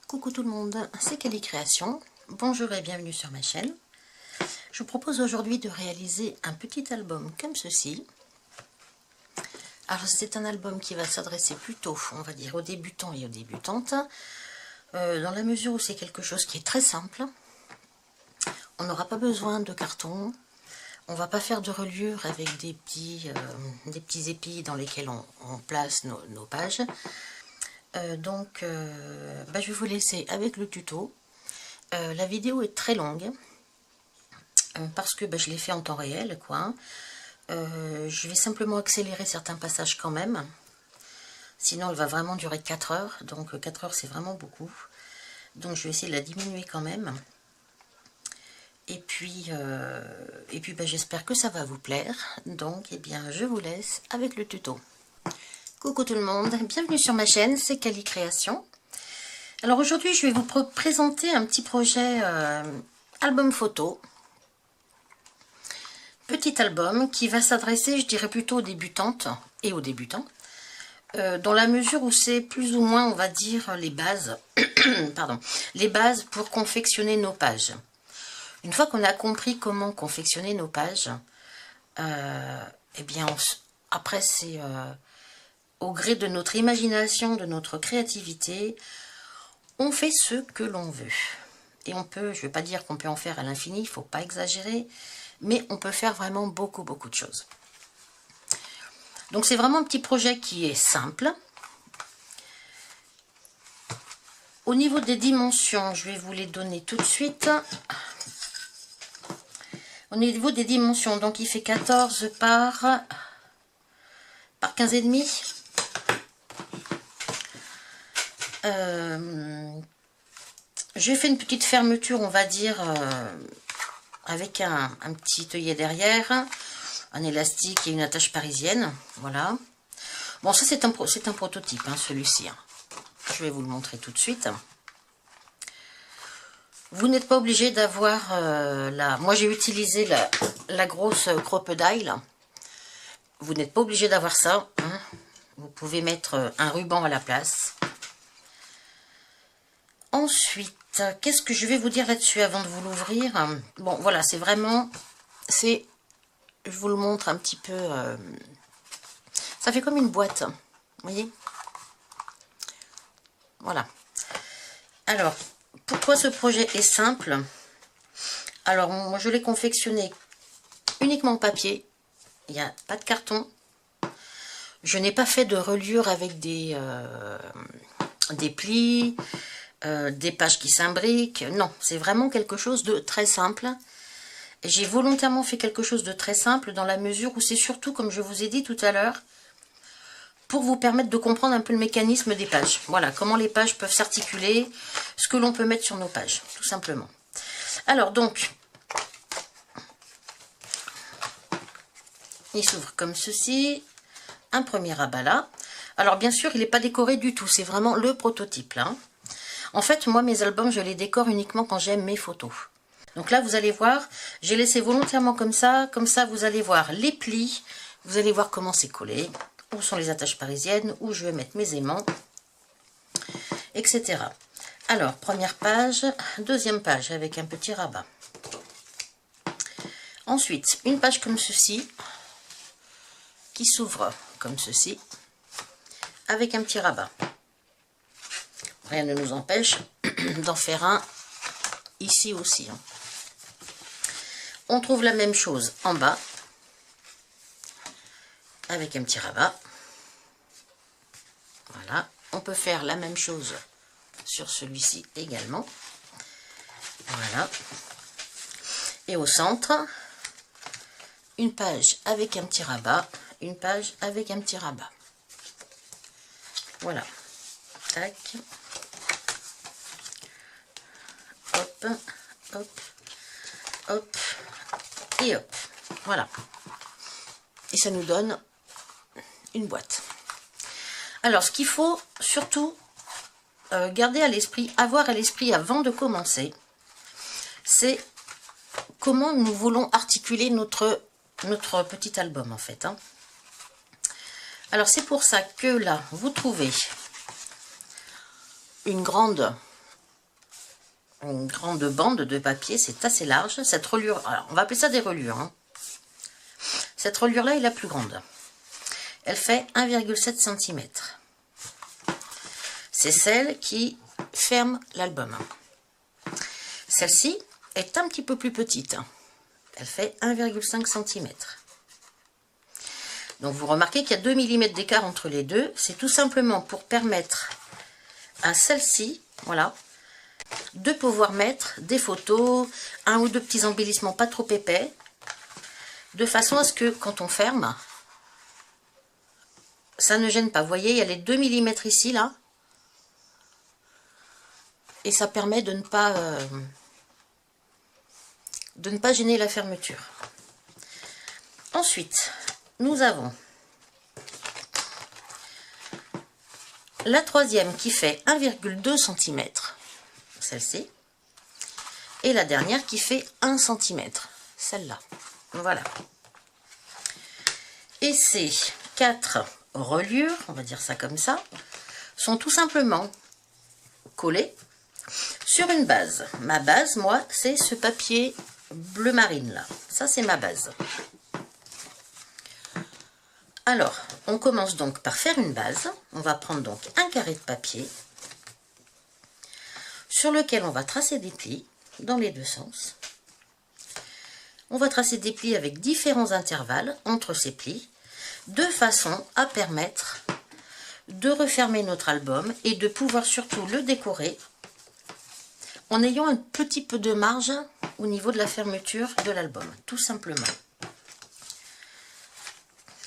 Coucou tout le monde, c'est Kelly Création. Bonjour et bienvenue sur ma chaîne. Je vous propose aujourd'hui de réaliser un petit album comme ceci. Alors c'est un album qui va s'adresser plutôt, on va dire, aux débutants et aux débutantes, dans la mesure où c'est quelque chose qui est très simple. On n'aura pas besoin de carton, on va pas faire de reliure avec des petits épis dans lesquels on place nos pages. Je vais vous laisser avec le tuto. La vidéo est très longue parce que je l'ai fait en temps réel, quoi. Je vais simplement accélérer certains passages quand même, sinon elle va vraiment durer 4 heures, donc 4 heures c'est vraiment beaucoup, donc je vais essayer de la diminuer quand même. Et puis j'espère que ça va vous plaire, donc je vous laisse avec le tuto. Coucou tout le monde, bienvenue sur ma chaîne, c'est Kelly Création. Alors aujourd'hui je vais vous présenter un petit projet album photo. Petit album qui va s'adresser, je dirais plutôt aux débutantes et aux débutants, dans la mesure où c'est plus ou moins, on va dire, les bases, pardon, les bases pour confectionner nos pages. Une fois qu'on a compris comment confectionner nos pages, après c'est au gré de notre imagination, de notre créativité, on fait ce que l'on veut. Et on peut, je ne vais pas dire qu'on peut en faire à l'infini, il ne faut pas exagérer, mais on peut faire vraiment beaucoup de choses. Donc c'est vraiment un petit projet qui est simple. Au niveau des dimensions, je vais vous les donner tout de suite. Au niveau des dimensions, donc il fait 14 par 15,5. J'ai fait une petite fermeture, on va dire, avec un petit œillet derrière, un élastique et une attache parisienne, voilà. Bon, ça c'est un prototype, hein, celui-ci. Hein. Je vais vous le montrer tout de suite. Vous n'êtes pas obligé d'avoir moi j'ai utilisé la grosse crocodile. Vous n'êtes pas obligé d'avoir ça. Hein. Vous pouvez mettre un ruban à la place. Ensuite, qu'est-ce que je vais vous dire là-dessus avant de vous l'ouvrir? Bon, voilà, c'est vraiment... je vous le montre un petit peu... ça fait comme une boîte, vous voyez? Voilà. Alors, pourquoi ce projet est simple? Alors, moi, je l'ai confectionné uniquement en papier. Il n'y a pas de carton. Je n'ai pas fait de reliure avec des plis... des pages qui s'imbriquent. Non, c'est vraiment quelque chose de très simple. J'ai volontairement fait quelque chose de très simple dans la mesure où c'est surtout, comme je vous ai dit tout à l'heure, pour vous permettre de comprendre un peu le mécanisme des pages. Voilà, comment les pages peuvent s'articuler, ce que l'on peut mettre sur nos pages, tout simplement. Alors donc, il s'ouvre comme ceci. Un premier rabat là. Alors bien sûr, il n'est pas décoré du tout, c'est vraiment le prototype là. En fait, moi, mes albums, je les décore uniquement quand j'aime mes photos. Donc là, vous allez voir, j'ai laissé volontairement comme ça, vous allez voir les plis, vous allez voir comment c'est collé, où sont les attaches parisiennes, où je vais mettre mes aimants, etc. Alors, première page, deuxième page, avec un petit rabat. Ensuite, une page comme ceci, qui s'ouvre comme ceci, avec un petit rabat. Rien ne nous empêche d'en faire un ici aussi. On trouve la même chose en bas, avec un petit rabat. Voilà. On peut faire la même chose sur celui-ci également. Voilà. Et au centre, une page avec un petit rabat, une page avec un petit rabat. Voilà. Tac. Hop, hop, hop, et hop. Voilà. Et ça nous donne une boîte. Alors, ce qu'il faut surtout garder à l'esprit, avoir à l'esprit avant de commencer, c'est comment nous voulons articuler notre petit album, en fait. Hein. Alors, c'est pour ça que là, vous trouvez une grande une grande bande de papier, c'est assez large. Cette reliure, alors on va appeler ça des reliures, hein. Cette reliure-là est la plus grande. Elle fait 1,7 cm. C'est celle qui ferme l'album. Celle-ci est un petit peu plus petite. Elle fait 1,5 cm. Donc vous remarquez qu'il y a 2 mm d'écart entre les deux. C'est tout simplement pour permettre à celle-ci, voilà, de pouvoir mettre des photos, un ou deux petits embellissements pas trop épais, de façon à ce que quand on ferme, ça ne gêne pas. Vous voyez, il y a les 2 mm ici, là, et ça permet de ne pas gêner la fermeture. Ensuite, nous avons la troisième qui fait 1,2 cm, celle-ci, et la dernière qui fait 1 cm, celle-là. Voilà. Et ces 4 reliures, on va dire ça comme ça, sont tout simplement collées sur une base. Ma base, moi, c'est ce papier bleu marine là. Ça, c'est ma base. Alors, on commence donc par faire une base. On va prendre donc un carré de papier sur lequel on va tracer des plis dans les deux sens. On va tracer des plis avec différents intervalles entre ces plis, de façon à permettre de refermer notre album et de pouvoir surtout le décorer en ayant un petit peu de marge au niveau de la fermeture de l'album, tout simplement.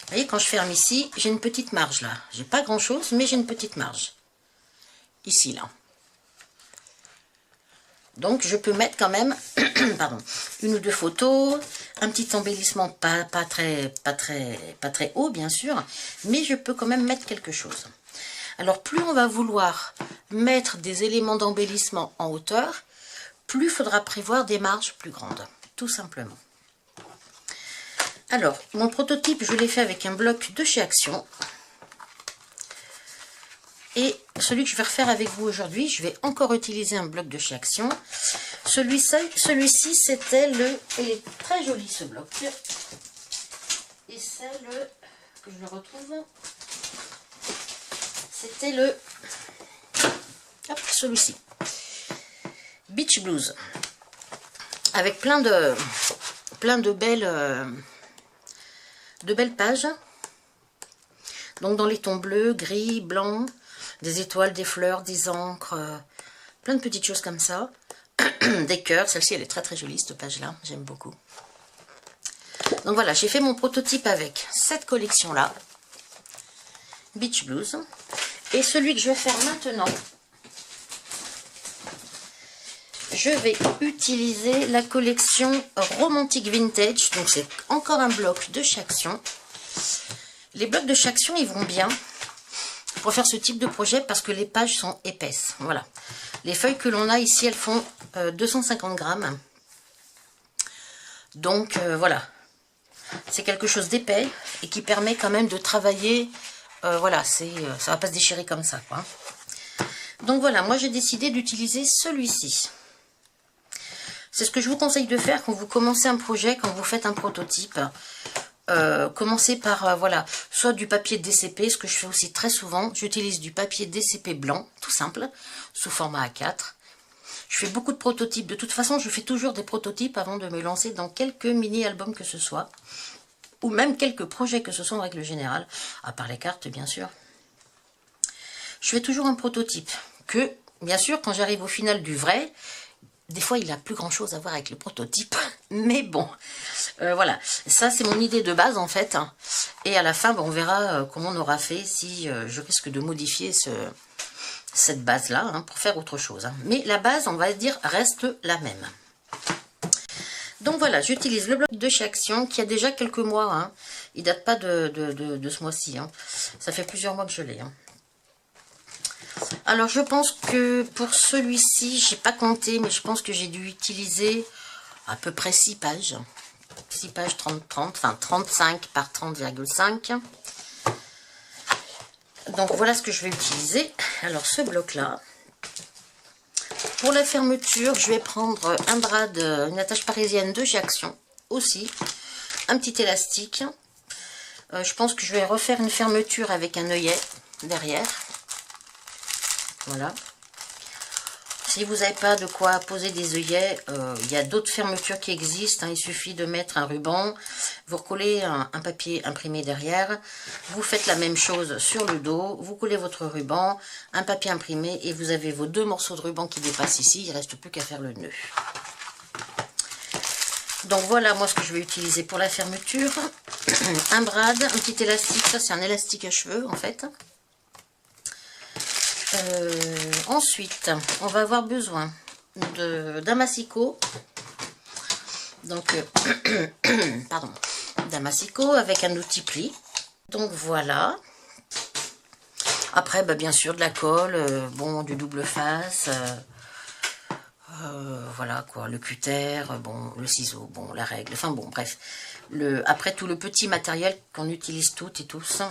Vous voyez, quand je ferme ici, j'ai une petite marge là. J'ai pas grand chose, mais j'ai une petite marge. Ici, là. Donc, je peux mettre quand même pardon, une ou deux photos, un petit embellissement pas très haut, bien sûr, mais je peux quand même mettre quelque chose. Alors, plus on va vouloir mettre des éléments d'embellissement en hauteur, plus il faudra prévoir des marges plus grandes, tout simplement. Alors, mon prototype, je l'ai fait avec un bloc de chez Action. Et celui que je vais refaire avec vous aujourd'hui, je vais encore utiliser un bloc de chez Action. Celui-ci, c'était le... Il est très joli, ce bloc. Et c'est le... que je le retrouve. C'était le... hop, celui-ci. Beach Blues. Avec plein de belles pages, donc dans les tons bleus, gris, blanc, des étoiles, des fleurs, des encres, plein de petites choses comme ça, des cœurs. Celle-ci elle est très très jolie, cette page là, j'aime beaucoup. Donc voilà, j'ai fait mon prototype avec cette collection là, Beach Blues, et celui que je vais faire maintenant, je vais utiliser la collection Romantic Vintage. Donc c'est encore un bloc de chez Action. Les blocs de chez Action, ils vont bien pour faire ce type de projet parce que les pages sont épaisses. Voilà. Les feuilles que l'on a ici, elles font 250 grammes. Donc voilà. C'est quelque chose d'épais et qui permet quand même de travailler. Voilà, ça va pas se déchirer comme ça, quoi. Donc voilà, moi j'ai décidé d'utiliser celui-ci. C'est ce que je vous conseille de faire quand vous commencez un projet, quand vous faites un prototype. Commencez par, voilà, soit du papier DCP, ce que je fais aussi très souvent. J'utilise du papier DCP blanc, tout simple, sous format A4. Je fais beaucoup de prototypes. De toute façon, je fais toujours des prototypes avant de me lancer dans quelques mini-albums que ce soit. Ou même quelques projets que ce soit en règle générale, à part les cartes, bien sûr. Je fais toujours un prototype que, bien sûr, quand j'arrive au final du vrai... Des fois, il n'a plus grand chose à voir avec le prototype. Mais bon, voilà. Ça, c'est mon idée de base, en fait. Et à la fin, on verra comment on aura fait si je risque de modifier cette base-là pour faire autre chose. Mais la base, on va dire, reste la même. Donc voilà, j'utilise le bloc de chez Action qui a déjà quelques mois. Il date pas de ce mois-ci. Ça fait plusieurs mois que je l'ai. Alors je pense que pour celui-ci, j'ai pas compté, mais je pense que j'ai dû utiliser à peu près 6 pages. 6 pages 30-30, enfin 35 par 30,5. Donc voilà ce que je vais utiliser. Alors ce bloc-là, Pour la fermeture, je vais prendre un bras une attache parisienne de chez Action aussi, un petit élastique. Je pense que je vais refaire une fermeture avec un œillet derrière. Voilà. Si vous n'avez pas de quoi poser des œillets, il y a d'autres fermetures qui existent. Il suffit de mettre un ruban, vous recollez un papier imprimé derrière, vous faites la même chose sur le dos, vous collez votre ruban, un papier imprimé et vous avez vos deux morceaux de ruban qui dépassent ici. Il ne reste plus qu'à faire le nœud. Donc voilà moi ce que je vais utiliser pour la fermeture. Un brad, un petit élastique, ça c'est un élastique à cheveux en fait. Ensuite, on va avoir besoin d'un massicot. Donc, pardon, d'un massicot avec un outil pli. Donc voilà. Après, bah, bien sûr, de la colle, bon, du double face. Voilà quoi, le cutter, bon, le ciseau, bon, la règle. Enfin bon, bref. Après tout le petit matériel qu'on utilise toutes et tous.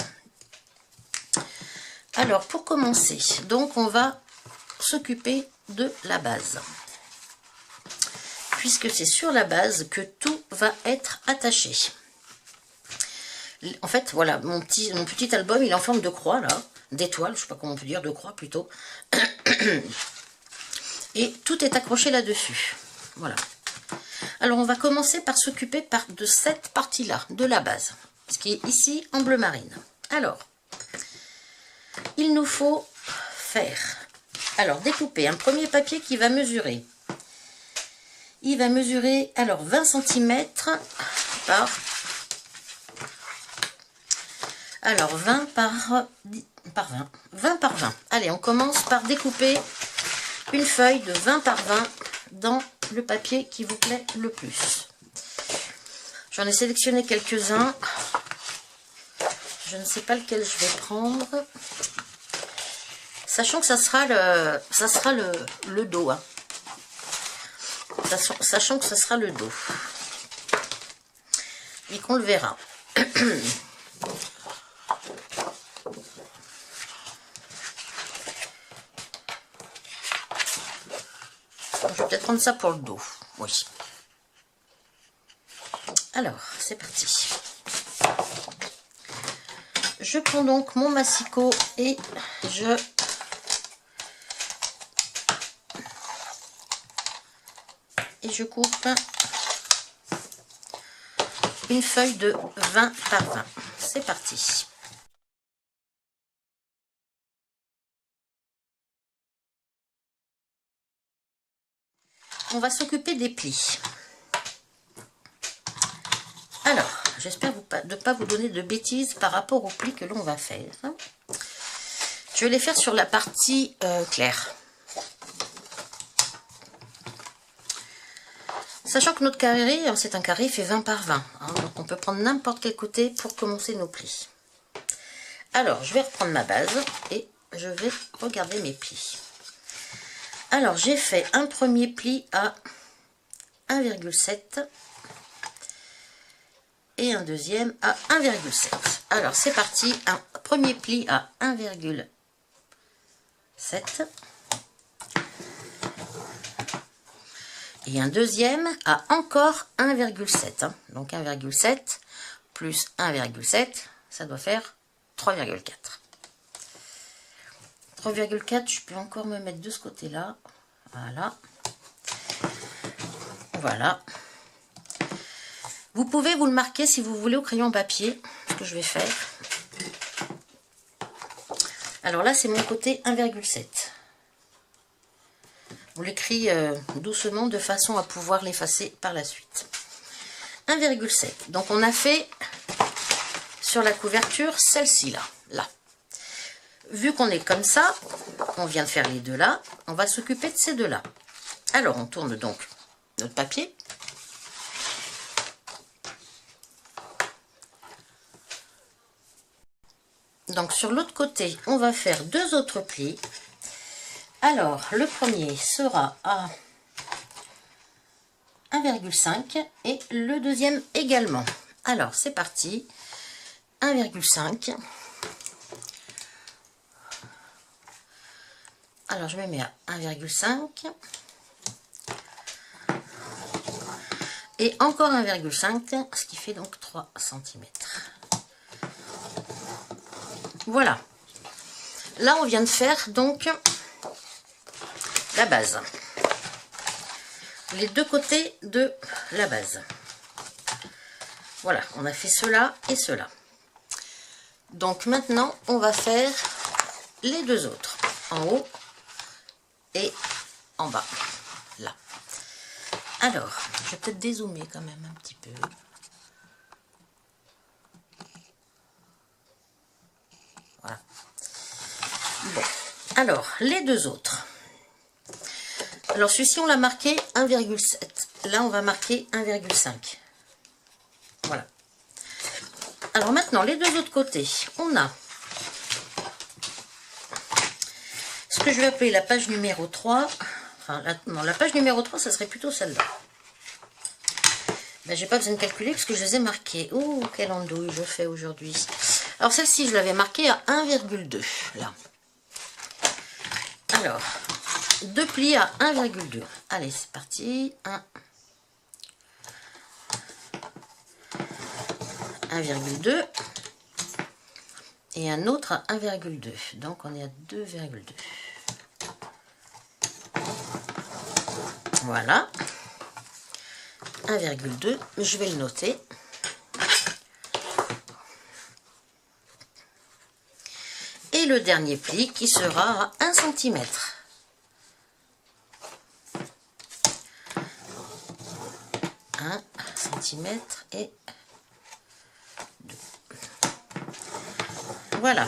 Alors, pour commencer, donc on va s'occuper de la base. Puisque c'est sur la base que tout va être attaché. En fait, voilà, mon petit album, il est en forme de croix, là, d'étoile, je sais pas comment on peut dire, de croix plutôt. Et tout est accroché là-dessus. Voilà. Alors, on va commencer par s'occuper de cette partie-là, de la base. Ce qui est ici en bleu marine. Alors, il nous faut découper un premier papier qui va mesurer. Il va mesurer alors 20 cm par 20 par 20. 20 par 20. Allez, on commence par découper une feuille de 20 par 20 dans le papier qui vous plaît le plus. J'en ai sélectionné quelques-uns. Je ne sais pas lequel je vais prendre. Sachant que ça sera le dos. Hein. Sachant que ça sera le dos. Et qu'on le verra. Je vais peut-être prendre ça pour le dos. Oui. Alors, c'est parti. Je prends donc mon massicot et je coupe une feuille de 20 par 20. C'est parti. On va s'occuper des plis. Alors, j'espère de ne pas vous donner de bêtises par rapport aux plis que l'on va faire. Je vais les faire sur la partie claire. Sachant que notre carré, c'est un carré fait 20 par 20. Hein, donc on peut prendre n'importe quel côté pour commencer nos plis. Alors, je vais reprendre ma base et je vais regarder mes plis. Alors, j'ai fait un premier pli à 1,7 et un deuxième à 1,7. Alors, c'est parti. Un premier pli à 1,7. Et un deuxième à encore 1,7. Hein. Donc 1,7 plus 1,7, ça doit faire 3,4. 3,4, je peux encore me mettre de ce côté-là. Voilà. Voilà. Vous pouvez vous le marquer si vous voulez au crayon papier, ce que je vais faire. Alors là, c'est mon côté 1,7. On l'écrit doucement de façon à pouvoir l'effacer par la suite. 1,7. Donc on a fait sur la couverture celle-ci là. Vu qu'on est comme ça, on vient de faire les deux là, on va s'occuper de ces deux là. Alors on tourne donc notre papier. Donc sur l'autre côté, on va faire deux autres plis. Alors, le premier sera à 1,5 et le deuxième également. Alors, c'est parti. 1,5. Alors je me mets à 1,5 et encore 1,5, ce qui fait donc 3 cm. Voilà. Là on vient de faire donc la base. Les deux côtés de la base. Voilà, on a fait cela et cela. Donc maintenant, on va faire les deux autres, en haut et en bas, là. Alors, je vais peut-être dézoomer quand même un petit peu. Voilà. Bon, alors, les deux autres. Alors, celui-ci, on l'a marqué 1,7. Là, on va marquer 1,5. Voilà. Alors maintenant, les deux autres côtés, on a ce que je vais appeler la page numéro 3. Enfin, non, la page numéro 3, ça serait plutôt celle-là. Ben, j'ai pas besoin de calculer parce que je les ai marqués. Oh, quelle andouille je fais aujourd'hui. Alors celle-ci, je l'avais marquée à 1,2. Là. Alors, deux plis à 1,2. Allez, c'est parti. 1,2 et un autre à 1,2. Donc on est à 2,2. Voilà. 1,2. Je vais le noter. Et le dernier pli qui sera à 1 cm. 1 cm et 2. Voilà.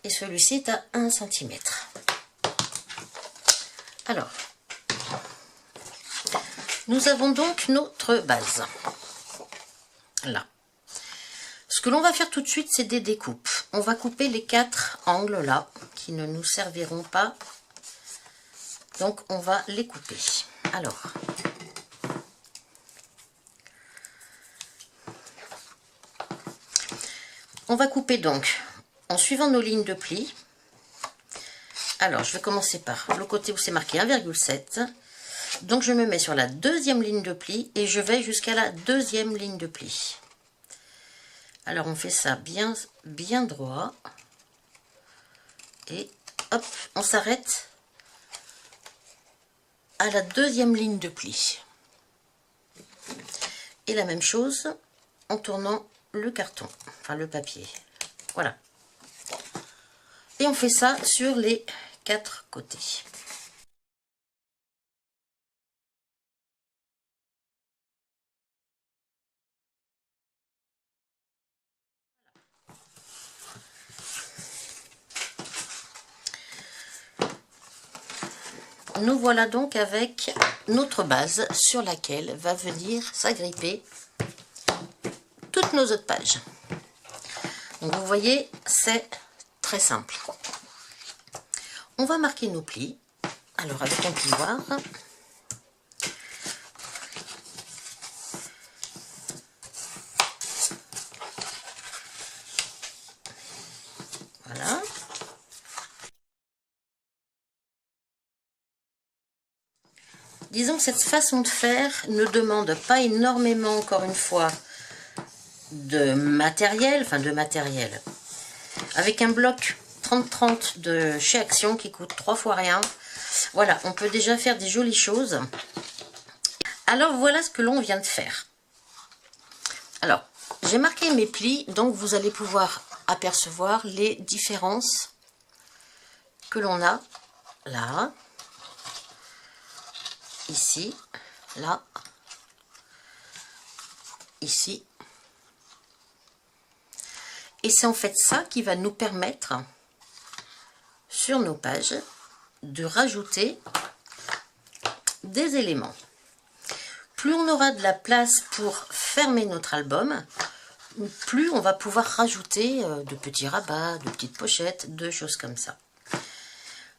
Et celui-ci est à 1 cm. Alors, nous avons donc notre base. Là. Ce que l'on va faire tout de suite, c'est des découpes. On va couper les 4 angles là, qui ne nous serviront pas. Donc, on va les couper. Alors, on va couper donc en suivant nos lignes de pli. Alors, je vais commencer par le côté où c'est marqué 1,7. Donc, je me mets sur la deuxième ligne de pli et je vais jusqu'à la deuxième ligne de pli. Alors, on fait ça bien droit. Et hop, on s'arrête à la deuxième ligne de pli. Et la même chose en tournant le carton, enfin le papier. Voilà. Et on fait ça sur les 4 côtés. Nous voilà donc avec notre base sur laquelle va venir s'agripper toutes nos autres pages. Donc vous voyez, c'est très simple. On va marquer nos plis. Alors avec un plioir. Voilà. Disons que cette façon de faire ne demande pas énormément, encore une fois, de matériel, avec un bloc 30-30 de chez Action qui coûte 3 fois rien. Voilà, on peut déjà faire des jolies choses. Alors voilà ce que l'on vient de faire. Alors, j'ai marqué mes plis, donc vous allez pouvoir apercevoir les différences que l'on a là, ici, là, ici. Et c'est en fait ça qui va nous permettre, sur nos pages, de rajouter des éléments. Plus on aura de la place pour fermer notre album, plus on va pouvoir rajouter de petits rabats, de petites pochettes, de choses comme ça.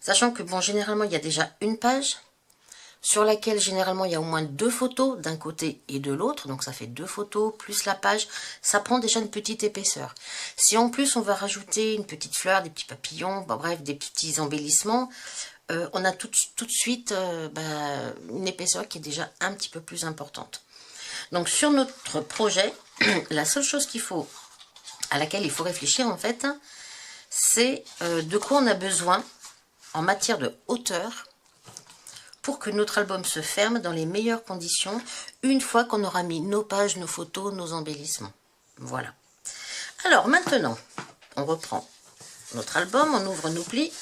Sachant que, bon, généralement, il y a déjà une page. sur laquelle généralement il y a au moins 2 photos d'un côté et de l'autre, donc ça fait 2 photos plus la page, ça prend déjà une petite épaisseur. Si en plus on va rajouter une petite fleur, des petits papillons, bon, bref, des petits embellissements, on a tout de suite une épaisseur qui est déjà un petit peu plus importante. Donc sur notre projet, la seule chose à laquelle il faut réfléchir en fait, c'est de quoi on a besoin en matière de hauteur pour que notre album se ferme dans les meilleures conditions une fois qu'on aura mis nos pages, nos photos, nos embellissements. Voilà. Alors maintenant, on reprend notre album, on ouvre nos plis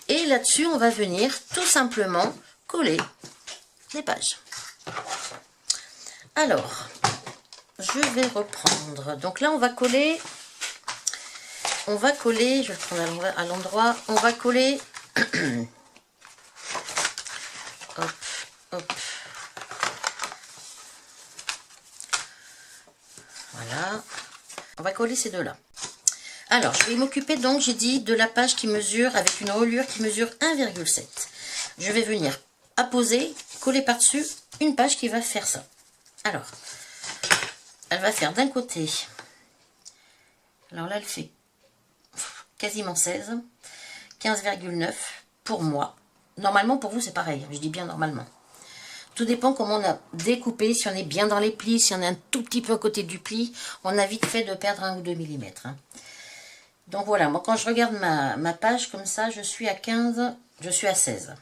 et là-dessus, on va venir tout simplement coller les pages. Alors, je vais reprendre. Donc là, on va coller, je vais le prendre à l'endroit, on va coller... Hop, hop. Voilà. On va coller ces deux-là. Alors, je vais m'occuper donc, j'ai dit, de la page qui mesure, avec une reliure qui mesure 1,7. Je vais venir apposer, coller par-dessus une page qui va faire ça. Alors, elle va faire d'un côté, alors là, elle fait quasiment 16, 15,9 pour moi. Normalement, pour vous, c'est pareil. Je dis bien normalement. Tout dépend comment on a découpé. Si on est bien dans les plis, si on est un tout petit peu à côté du pli, on a vite fait de perdre 1 ou 2 mm. Donc voilà, moi quand je regarde ma page comme ça, je suis à 15, je suis à 16.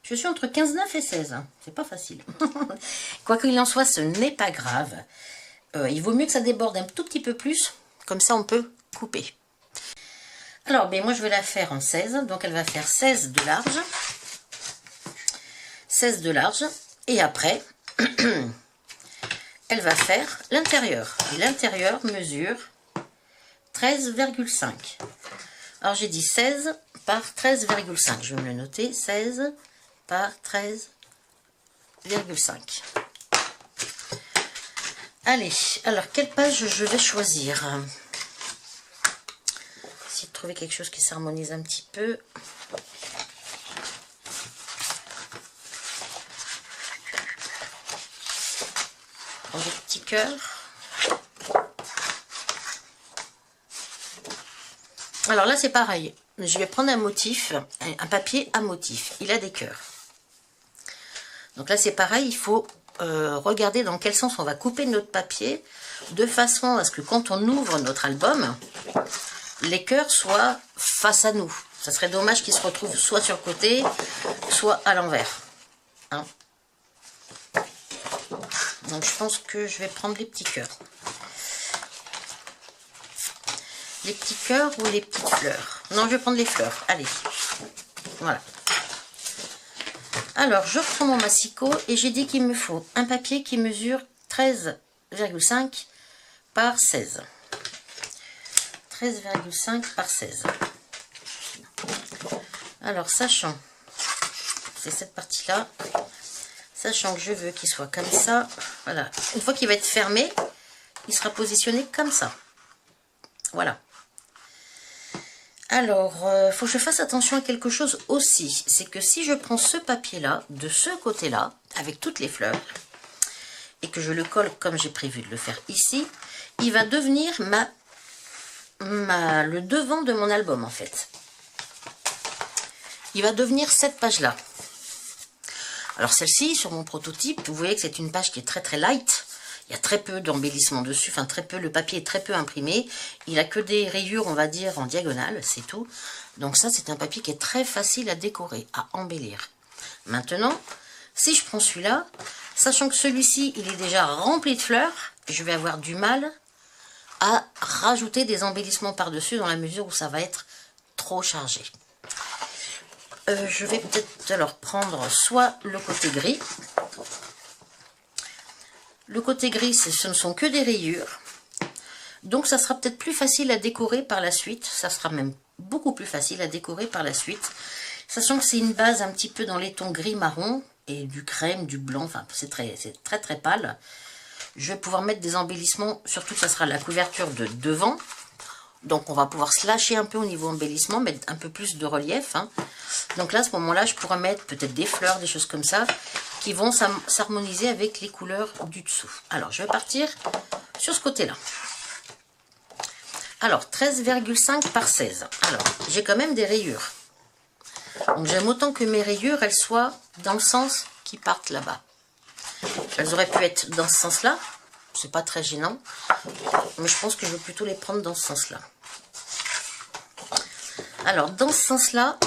Je suis entre 15,9 et 16. C'est pas facile. Quoi qu'il en soit, ce n'est pas grave. Il vaut mieux que ça déborde un tout petit peu plus. Comme ça, on peut couper. Alors, ben, moi, je vais la faire en 16. Donc, elle va faire 16 de large. 16 de large. Et après, elle va faire l'intérieur. Et l'intérieur mesure 13,5. Alors, j'ai dit 16 par 13,5. Je vais me le noter. 16 par 13,5. Allez, alors, quelle page je vais choisir? Essayer de trouver quelque chose qui s'harmonise un petit peu. Prendre des petits cœurs. Alors là, c'est pareil. Je vais prendre un motif, un papier à motif. Il a des cœurs. Donc là, c'est pareil. Il faut regarder dans quel sens on va couper notre papier, de façon à ce que quand on ouvre notre album, les cœurs soient face à nous. Ça serait dommage qu'ils se retrouvent soit sur le côté, soit à l'envers. Hein? Donc je pense que je vais prendre les petits cœurs. Les petits cœurs ou les petites fleurs? Non, je vais prendre les fleurs. Allez. Voilà. Alors, je reprends mon massicot et j'ai dit qu'il me faut un papier qui mesure 13,5 par 16. 13,5 par 16. Alors, sachant, c'est cette partie-là, sachant que je veux qu'il soit comme ça, voilà. Une fois qu'il va être fermé, il sera positionné comme ça. Voilà. Alors, il faut que je fasse attention à quelque chose aussi. C'est que si je prends ce papier-là, de ce côté-là, avec toutes les fleurs, et que je le colle comme j'ai prévu de le faire ici, il va devenir le devant de mon album, en fait. Il va devenir cette page-là. Alors, celle-ci, sur mon prototype, vous voyez que c'est une page qui est très très light. Il y a très peu d'embellissement dessus, enfin très peu, le papier est très peu imprimé. Il n'a que des rayures, on va dire, en diagonale, c'est tout. Donc ça, c'est un papier qui est très facile à décorer, à embellir. Maintenant, si je prends celui-là, sachant que celui-ci, il est déjà rempli de fleurs, je vais avoir du mal à rajouter des embellissements par-dessus dans la mesure où ça va être trop chargé. Je vais peut-être alors prendre soit le côté gris. Le côté gris, ce ne sont que des rayures. Donc, ça sera peut-être plus facile à décorer par la suite. Ça sera même beaucoup plus facile à décorer par la suite. Sachant que c'est une base un petit peu dans les tons gris-marron et du crème, du blanc. Enfin, c'est très pâle. Je vais pouvoir mettre des embellissements. Surtout que ça sera la couverture de devant. Donc on va pouvoir se lâcher un peu au niveau embellissement, mettre un peu plus de relief, hein. Donc là, à ce moment-là, je pourrais mettre peut-être des fleurs, des choses comme ça, qui vont s'harmoniser avec les couleurs du dessous. Alors, je vais partir sur ce côté-là. Alors, 13,5 par 16. Alors, j'ai quand même des rayures. Donc, j'aime autant que mes rayures, elles soient dans le sens qui partent là-bas. Elles auraient pu être dans ce sens-là. C'est pas très gênant. Mais je pense que je vais plutôt les prendre dans ce sens-là. Alors, dans ce sens-là...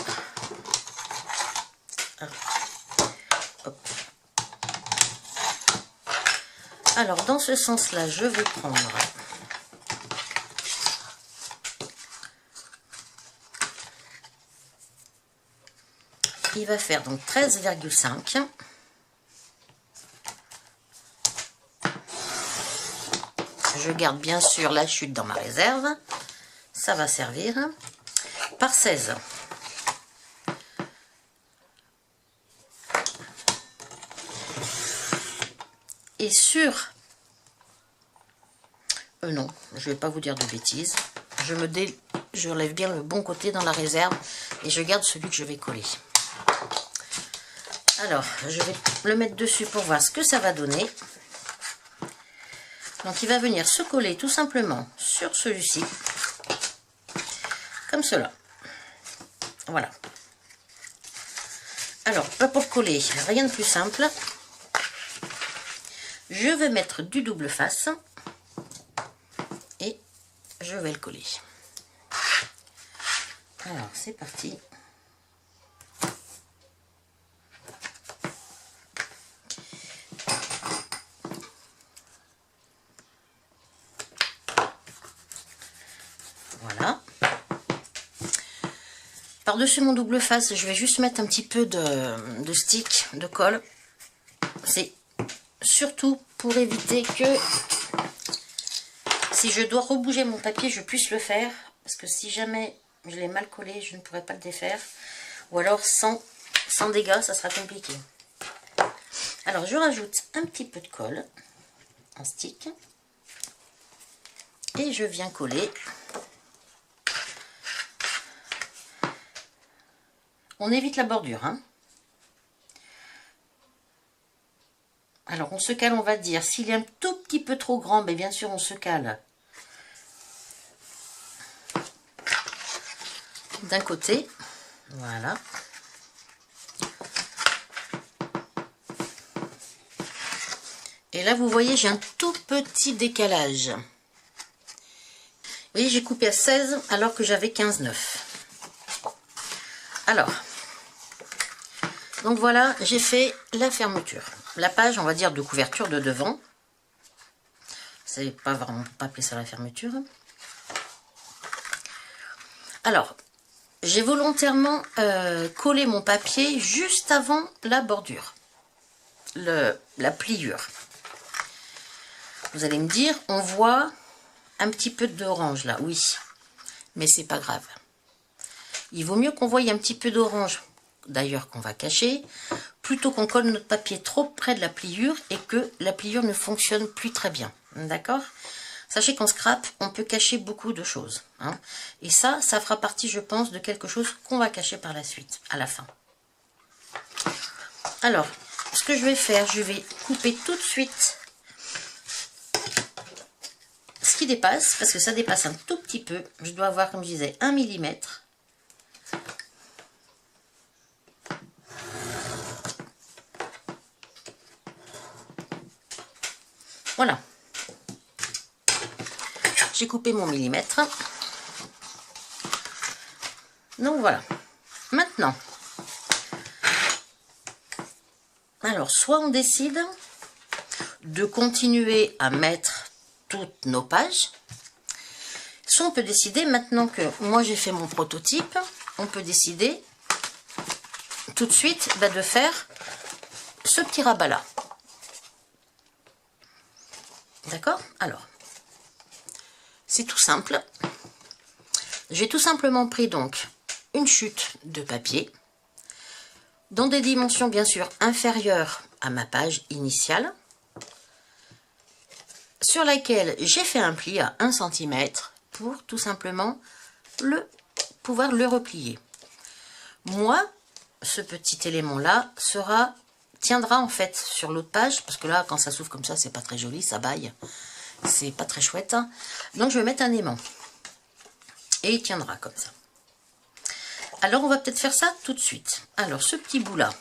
Alors, dans ce sens-là, je vais prendre... Il va faire donc 13,5. Je garde bien sûr la chute dans ma réserve. Ça va servir. Par 16. Et sur... non, je ne vais pas vous dire de bêtises. Je lève bien le bon côté dans la réserve et je garde celui que je vais coller. Alors, je vais le mettre dessus pour voir ce que ça va donner. Donc, il va venir se coller tout simplement sur celui-ci. Comme cela. Voilà. Alors, pour le coller, rien de plus simple. Je vais mettre du double face. Et je vais le coller. Alors, c'est parti. Voilà. Par-dessus mon double face, je vais juste mettre un petit peu de stick, de colle. C'est surtout pour éviter que si je dois rebouger mon papier, je puisse le faire. Parce que si jamais je l'ai mal collé, je ne pourrai pas le défaire. Ou alors sans dégâts, ça sera compliqué. Alors je rajoute un petit peu de colle, un stick. Et je viens coller. On évite la bordure, hein. Alors on se cale, on va dire. S'il est un tout petit peu trop grand, bien sûr on se cale d'un côté. Voilà. Et là vous voyez, j'ai un tout petit décalage. Vous voyez, j'ai coupé à 16 alors que j'avais 15,9. Alors, donc voilà, j'ai fait la fermeture. La page, on va dire, de couverture de devant. C'est pas vraiment, on peut pas appeler ça la fermeture. Alors, j'ai volontairement collé mon papier juste avant la bordure, la pliure. Vous allez me dire, on voit un petit peu d'orange là, oui, mais c'est pas grave. Il vaut mieux qu'on voie un petit peu d'orange, d'ailleurs qu'on va cacher, plutôt qu'on colle notre papier trop près de la pliure et que la pliure ne fonctionne plus très bien. D'accord? Sachez qu'en scrap, on peut cacher beaucoup de choses, hein. Et ça fera partie, je pense, de quelque chose qu'on va cacher par la suite, à la fin. Alors, ce que je vais faire, je vais couper tout de suite ce qui dépasse, parce que ça dépasse un tout petit peu. Je dois avoir, comme je disais, 1 mm. Voilà. J'ai coupé mon millimètre. Donc voilà. Maintenant, alors soit on décide de continuer à mettre toutes nos pages, soit on peut décider, maintenant que moi j'ai fait mon prototype, on peut décider tout de suite de faire ce petit rabat là. D'accord? Alors, c'est tout simple. J'ai tout simplement pris donc une chute de papier dans des dimensions bien sûr inférieures à ma page initiale, sur laquelle j'ai fait un pli à 1 cm pour tout simplement pouvoir le replier. Moi, ce petit élément-là tiendra en fait sur l'autre page, parce que là, quand ça s'ouvre comme ça, c'est pas très joli, ça baille. C'est pas très chouette. Hein. Donc, je vais mettre un aimant. Et il tiendra comme ça. Alors, on va peut-être faire ça tout de suite. Alors, ce petit bout-là,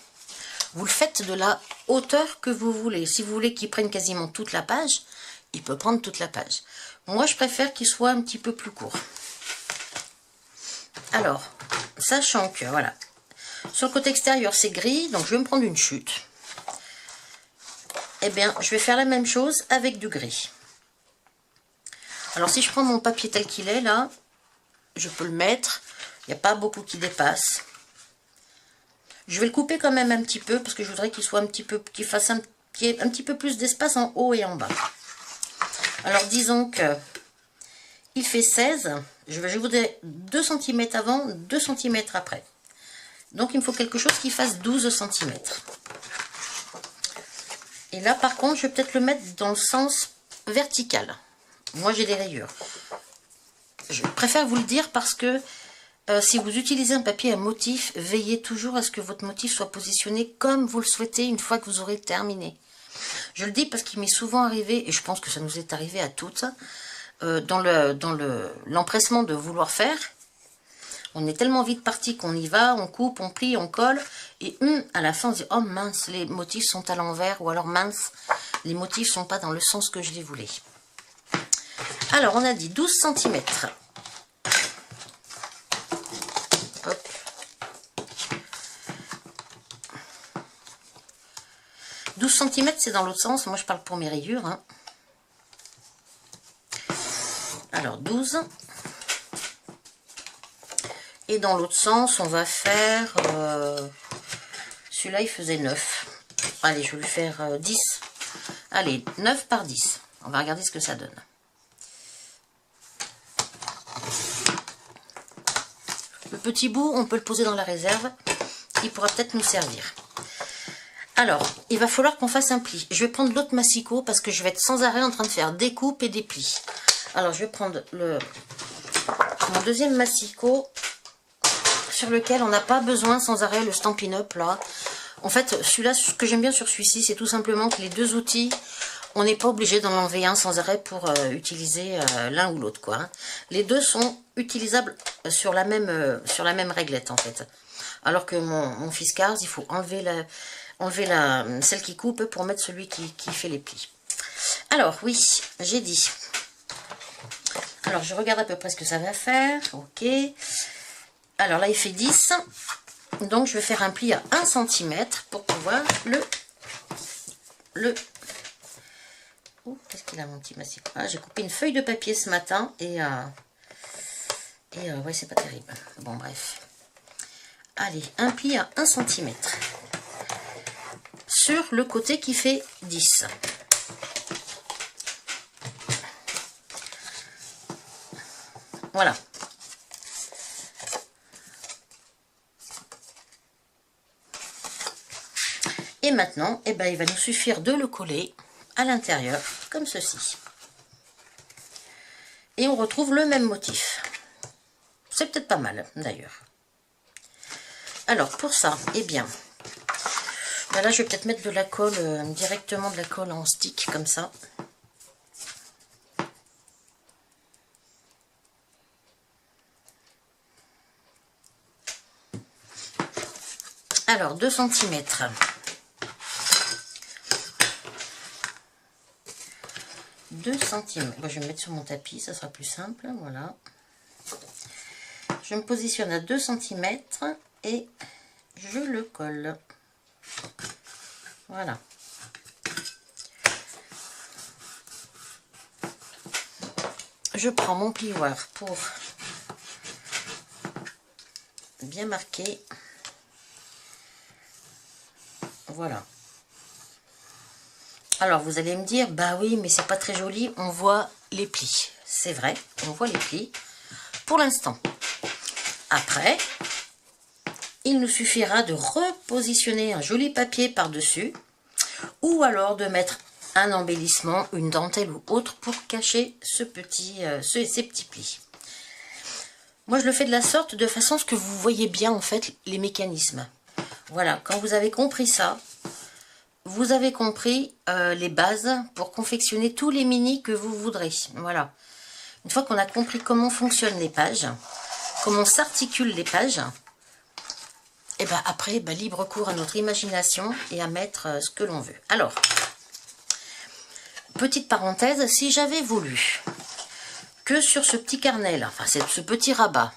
vous le faites de la hauteur que vous voulez. Si vous voulez qu'il prenne quasiment toute la page, il peut prendre toute la page. Moi, je préfère qu'il soit un petit peu plus court. Alors, sachant que, voilà, sur le côté extérieur, c'est gris, donc je vais me prendre une chute. Eh bien, je vais faire la même chose avec du gris. Alors, si je prends mon papier tel qu'il est, là, je peux le mettre. Il n'y a pas beaucoup qui dépasse. Je vais le couper quand même un petit peu, parce que je voudrais qu'il soit un petit peu, qu'il y ait un petit peu plus d'espace en haut et en bas. Alors, disons que il fait 16. Je voudrais 2 cm avant, 2 cm après. Donc, il me faut quelque chose qui fasse 12 cm. Et là, par contre, je vais peut-être le mettre dans le sens vertical. Moi, j'ai des rayures. Je préfère vous le dire parce que si vous utilisez un papier à motif, veillez toujours à ce que votre motif soit positionné comme vous le souhaitez une fois que vous aurez terminé. Je le dis parce qu'il m'est souvent arrivé, et je pense que ça nous est arrivé à toutes, dans l'empressement de vouloir faire, on est tellement vite parti qu'on y va, on coupe, on plie, on colle, et à la fin on se dit, oh mince, les motifs sont à l'envers, ou alors mince, les motifs sont pas dans le sens que je les voulais. Alors on a dit 12 cm. Hop. 12 cm, c'est dans l'autre sens, moi je parle pour mes rayures. Hein. Alors 12. Et dans l'autre sens, on va faire... celui-là, il faisait 9. Allez, je vais lui faire 10. Allez, 9 par 10. On va regarder ce que ça donne. Le petit bout, on peut le poser dans la réserve. Il pourra peut-être nous servir. Alors, il va falloir qu'on fasse un pli. Je vais prendre l'autre massicot parce que je vais être sans arrêt en train de faire des coupes et des plis. Alors, je vais prendre mon deuxième massicot sur lequel on n'a pas besoin sans arrêt le Stampin' Up là. En fait, celui-là, ce que j'aime bien sur celui-ci, c'est tout simplement que les deux outils, on n'est pas obligé d'en enlever un sans arrêt pour utiliser l'un ou l'autre, quoi. Hein. Les deux sont utilisables sur la même réglette, en fait. Alors que mon Fiskars, il faut enlever celle qui coupe pour mettre celui qui fait les plis. Alors, oui, j'ai dit. Alors, je regarde à peu près ce que ça va faire. Ok. Alors là, il fait 10. Donc, je vais faire un pli à 1 cm pour pouvoir Oh, qu'est-ce qu'il a, mon petit massif? Ah, j'ai coupé une feuille de papier ce matin et ouais, c'est pas terrible. Bon, bref. Allez, un pli à 1 cm sur le côté qui fait 10. Voilà. Et maintenant, eh ben, il va nous suffire de le coller à l'intérieur, comme ceci. Et on retrouve le même motif. C'est peut-être pas mal, d'ailleurs. Alors, pour ça, eh bien, ben là, je vais peut-être mettre de la colle, directement de la colle en stick, comme ça. Alors, 2 cm. Bon, je vais me mettre sur mon tapis, ça sera plus simple. Voilà. Je me positionne à 2 cm et je le colle. Voilà. Je prends mon plioir pour bien marquer. Voilà. Alors, vous allez me dire, bah oui, mais c'est pas très joli, on voit les plis. C'est vrai, on voit les plis pour l'instant. Après, il nous suffira de repositionner un joli papier par-dessus ou alors de mettre un embellissement, une dentelle ou autre pour cacher ces petits plis. Moi, je le fais de la sorte de façon à ce que vous voyez bien en fait les mécanismes. Voilà, quand vous avez compris ça, vous avez compris les bases pour confectionner tous les mini que vous voudrez. Voilà. Une fois qu'on a compris comment fonctionnent les pages, comment s'articulent les pages, et ben après, libre cours à notre imagination et à mettre ce que l'on veut. Alors, petite parenthèse, si j'avais voulu que sur ce petit carnet là, enfin ce petit rabat,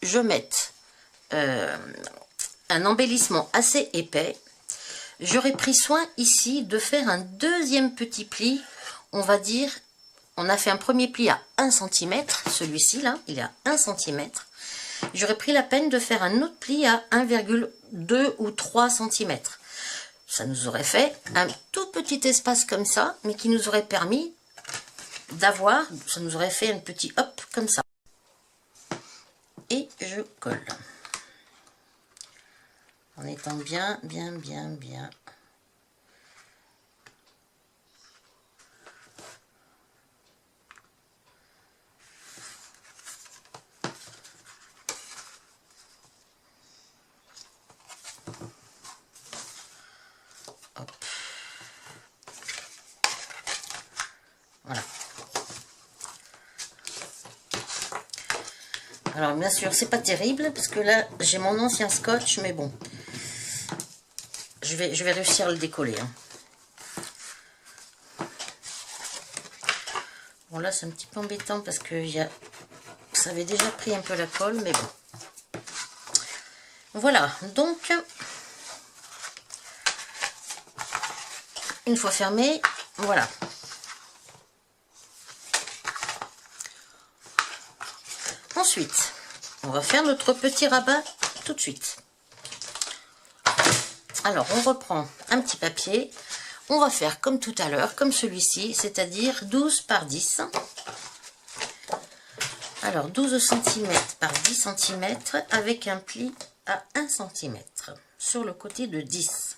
je mette un embellissement assez épais, j'aurais pris soin ici de faire un deuxième petit pli, on va dire, on a fait un premier pli à 1 cm, celui-ci là, il est à 1 cm, j'aurais pris la peine de faire un autre pli à 1,2 ou 3 cm. Ça nous aurait fait un tout petit espace comme ça, mais qui nous aurait permis d'avoir, ça nous aurait fait un petit hop comme ça. Et je colle. En étant bien. Hop. Voilà. Alors bien sûr, c'est pas terrible parce que là j'ai mon ancien scotch, mais bon, je vais réussir à le décoller. Hein. Bon là c'est un petit peu embêtant parce que ça avait déjà pris un peu la colle, mais bon. Voilà, donc une fois fermé, voilà. Ensuite, on va faire notre petit rabat tout de suite. Alors, on reprend un petit papier. On va faire comme tout à l'heure, comme celui-ci, c'est-à-dire 12 par 10. Alors, 12 cm par 10 cm avec un pli à 1 cm sur le côté de 10.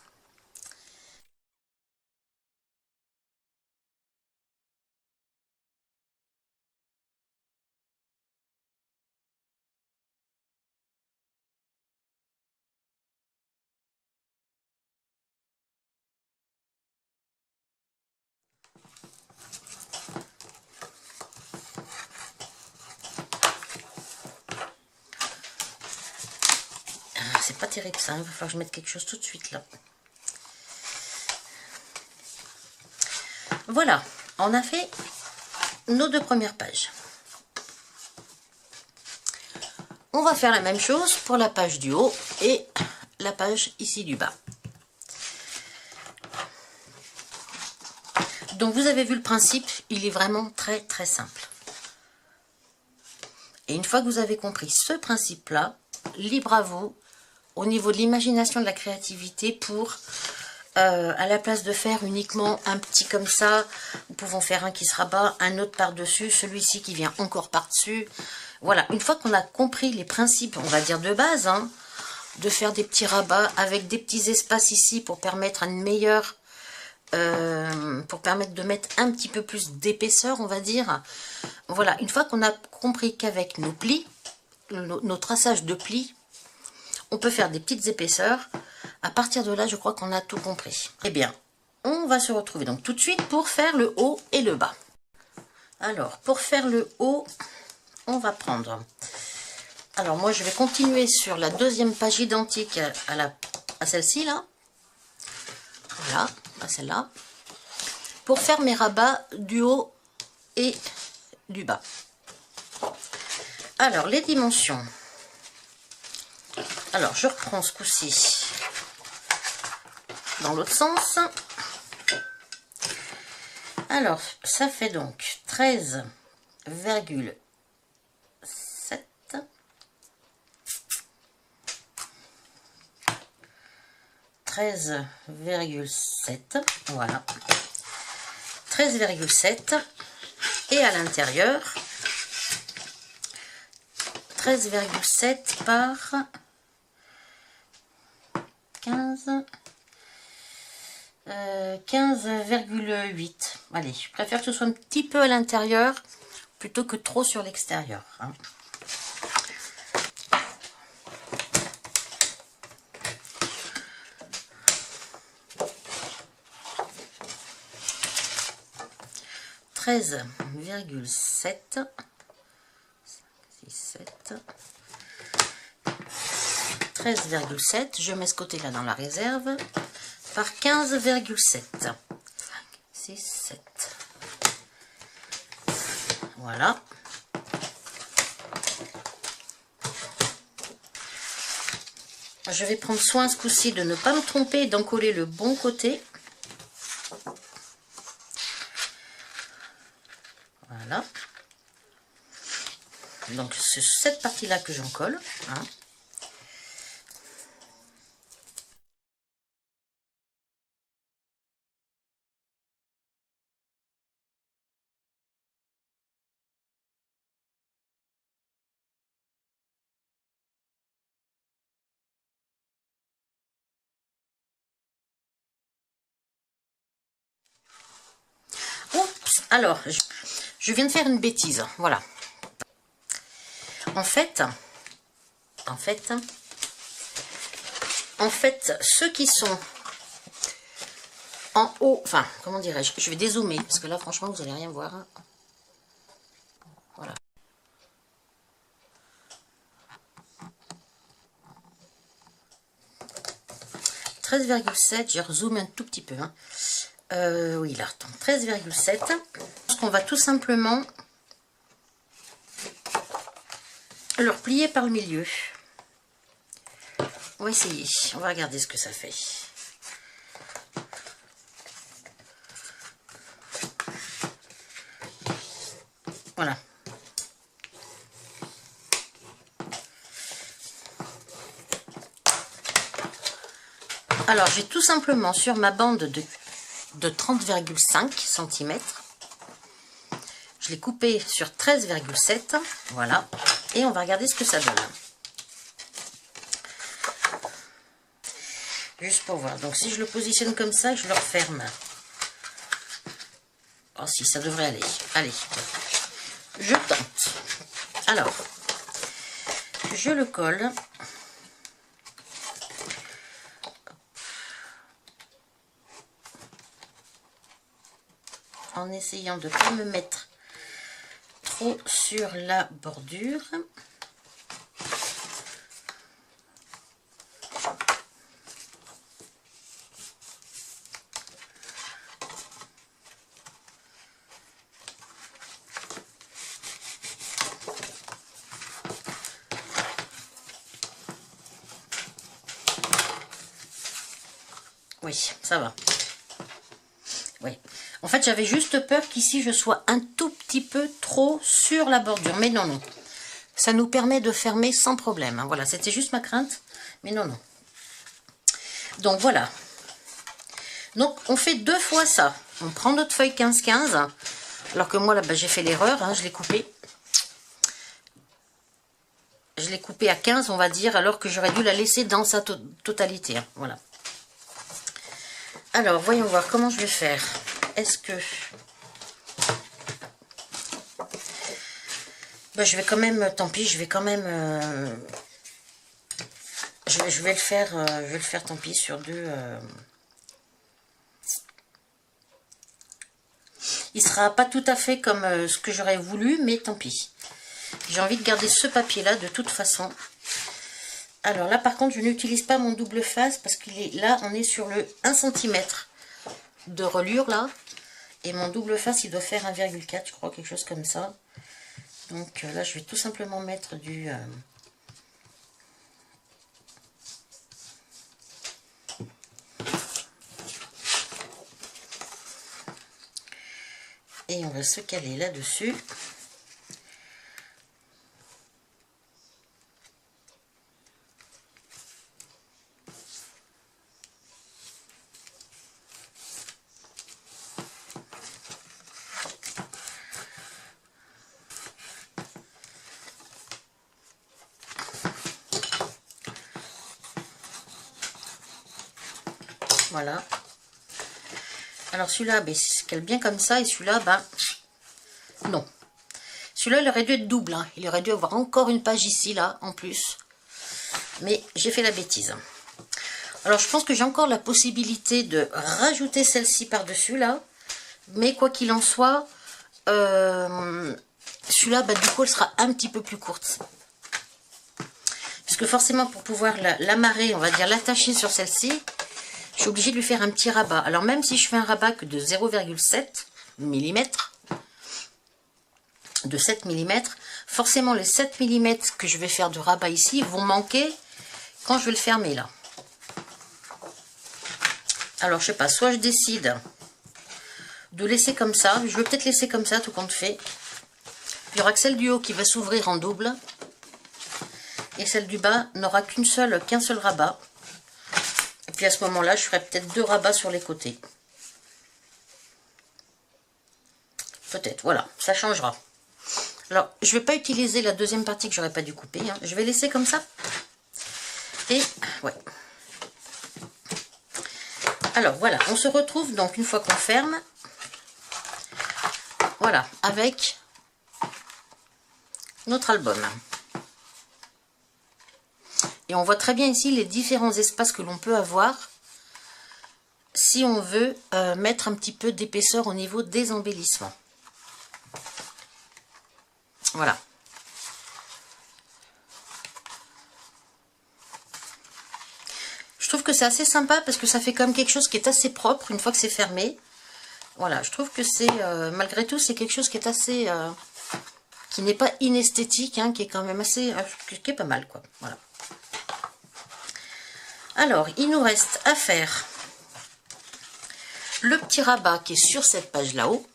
C'est pas terrible ça, il va falloir que je mette quelque chose tout de suite là. Voilà, on a fait nos 2 premières pages. On va faire la même chose pour la page du haut et la page ici du bas. Donc vous avez vu le principe, il est vraiment très très simple. Et une fois que vous avez compris ce principe-là, libre à vous, au niveau de l'imagination, de la créativité, pour, à la place de faire uniquement un petit comme ça, nous pouvons faire un qui se rabat, un autre par-dessus, celui-ci qui vient encore par-dessus. Voilà, une fois qu'on a compris les principes, on va dire de base, hein, de faire des petits rabats avec des petits espaces ici pour permettre une meilleure... pour permettre de mettre un petit peu plus d'épaisseur, on va dire. Voilà, une fois qu'on a compris qu'avec nos plis, nos traçages de plis, on peut faire des petites épaisseurs. À partir de là, je crois qu'on a tout compris. Eh bien, on va se retrouver donc tout de suite pour faire le haut et le bas. Alors, pour faire le haut, on va prendre... Alors, moi, je vais continuer sur la deuxième page identique à celle-ci, là. Voilà, à celle-là. Pour faire mes rabats du haut et du bas. Alors, les dimensions... Alors, je reprends ce coup-ci dans l'autre sens. Alors, ça fait donc 13,7. 13,7. Voilà. 13,7. Et à l'intérieur, 13,7 par 15. 15,8. Allez, je préfère que ce soit un petit peu à l'intérieur plutôt que trop sur l'extérieur. Hein. « 13,7 » 13,7, je mets ce côté-là dans la réserve, par 15,7. 5, 6, 7. Voilà. Je vais prendre soin ce coup-ci de ne pas me tromper et d'en coller le bon côté. Voilà. Donc c'est cette partie-là que j'en colle. Hein. Oups, alors, je viens de faire une bêtise, voilà. En fait, ceux qui sont en haut, enfin, comment dirais-je, je vais dézoomer, parce que là, franchement, vous n'allez rien voir. Voilà. « 13,7 », j'ai rezoomé un tout petit peu. Hein. Oui, là, 13,7. On va tout simplement le replier par le milieu. On va essayer, on va regarder ce que ça fait. Voilà. Alors, j'ai tout simplement sur ma bande de 30,5 cm, je l'ai coupé sur 13,7, voilà, et on va regarder ce que ça donne. Juste pour voir. Donc, si je le positionne comme ça, je le referme. Oh, si, ça devrait aller. Allez, je tente. Alors, je le colle. En essayant de ne pas me mettre trop sur la bordure. Oui, ça va. Oui. En fait, j'avais juste peur qu'ici, je sois un tout petit peu trop sur la bordure. Mais non, non. Ça nous permet de fermer sans problème. Hein. Voilà, c'était juste ma crainte. Mais non, non. Donc, voilà. Donc, on fait 2 fois ça. On prend notre feuille 15-15. Alors que moi, là, bah, j'ai fait l'erreur. Hein, je l'ai coupé. Je l'ai coupé à 15, on va dire, alors que j'aurais dû la laisser dans sa totalité. Hein. Voilà. Alors, voyons voir comment je vais faire. Est-ce que... Ben, je vais quand même... Tant pis, je vais quand même... je vais le faire, tant pis, sur 2... Il sera pas tout à fait comme ce que j'aurais voulu, mais tant pis. J'ai envie de garder ce papier-là, de toute façon. Alors là, par contre, je n'utilise pas mon double face, parce qu'il est là, on est sur le 1 cm de reliure, là. Et mon double face, il doit faire 1,4, je crois, quelque chose comme ça. Donc là, je vais tout simplement mettre du... Et on va se caler là-dessus. Voilà. Alors celui-là, ben, c'est qu'elle bien comme ça, et celui-là, ben, non. Celui-là, il aurait dû être double, hein. Il aurait dû avoir encore une page ici, là, en plus. Mais j'ai fait la bêtise. Alors, je pense que j'ai encore la possibilité de rajouter celle-ci par-dessus, là. Mais quoi qu'il en soit, celui-là, bah, du coup, elle sera un petit peu plus courte. Parce que forcément, pour pouvoir l'amarrer, on va dire l'attacher sur celle-ci, je suis obligée de lui faire un petit rabat. Alors, même si je fais un rabat que de 0,7 mm, de 7 mm, forcément, les 7 mm que je vais faire de rabat ici vont manquer quand je vais le fermer, là. Alors, je sais pas, soit je décide de laisser comme ça. Je vais peut-être laisser comme ça, tout compte fait. Il y aura que celle du haut qui va s'ouvrir en double. Et celle du bas n'aura qu'un seul rabat. Et puis à ce moment-là, je ferai peut-être 2 rabats sur les côtés. Peut-être, voilà, ça changera. Alors, je ne vais pas utiliser la deuxième partie que j'aurais pas dû couper. Hein. Je vais laisser comme ça. Et, ouais. Alors, voilà, on se retrouve donc une fois qu'on ferme. Voilà, avec notre album. Et on voit très bien ici les différents espaces que l'on peut avoir si on veut mettre un petit peu d'épaisseur au niveau des embellissements. Voilà. Je trouve que c'est assez sympa parce que ça fait quand même quelque chose qui est assez propre une fois que c'est fermé. Voilà, je trouve que c'est, malgré tout, c'est quelque chose qui est assez, qui n'est pas inesthétique, hein, qui est quand même assez, qui est pas mal, quoi. Voilà. Alors, il nous reste à faire le petit rabat qui est sur cette page là-haut.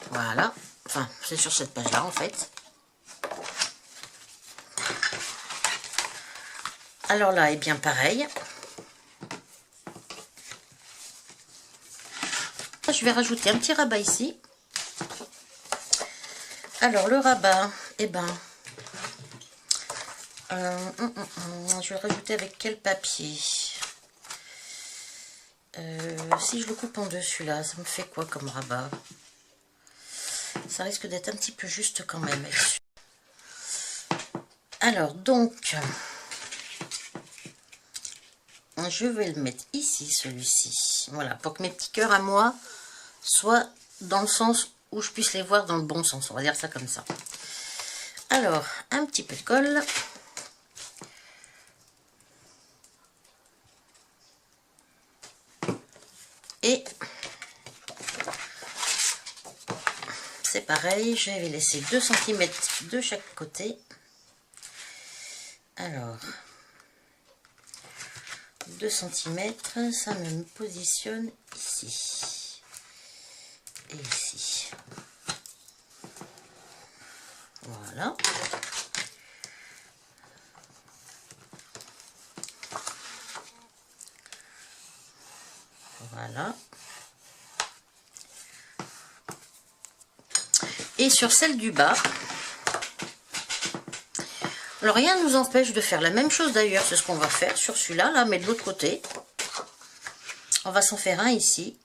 Voilà. Enfin, c'est sur cette page-là, en fait. Alors là, et bien pareil. Je vais rajouter un petit rabat ici. Alors, le rabat, eh ben, je vais rajouter avec quel papier? Si je le coupe en deux, celui-là, ça me fait quoi comme rabat? Ça risque d'être un petit peu juste quand même. Alors, donc, je vais le mettre ici, celui-ci. Voilà, pour que mes petits cœurs à moi soient dans le sens où je puisse les voir dans le bon sens. On va dire ça comme ça. Alors, un petit peu de colle. Et c'est pareil, je vais laisser 2 cm de chaque côté. Alors, 2 cm, ça me positionne ici. Et ici. Voilà. Voilà. Et sur celle du bas, alors rien ne nous empêche de faire la même chose d'ailleurs, c'est ce qu'on va faire sur celui-là, là, mais de l'autre côté. On va s'en faire un ici,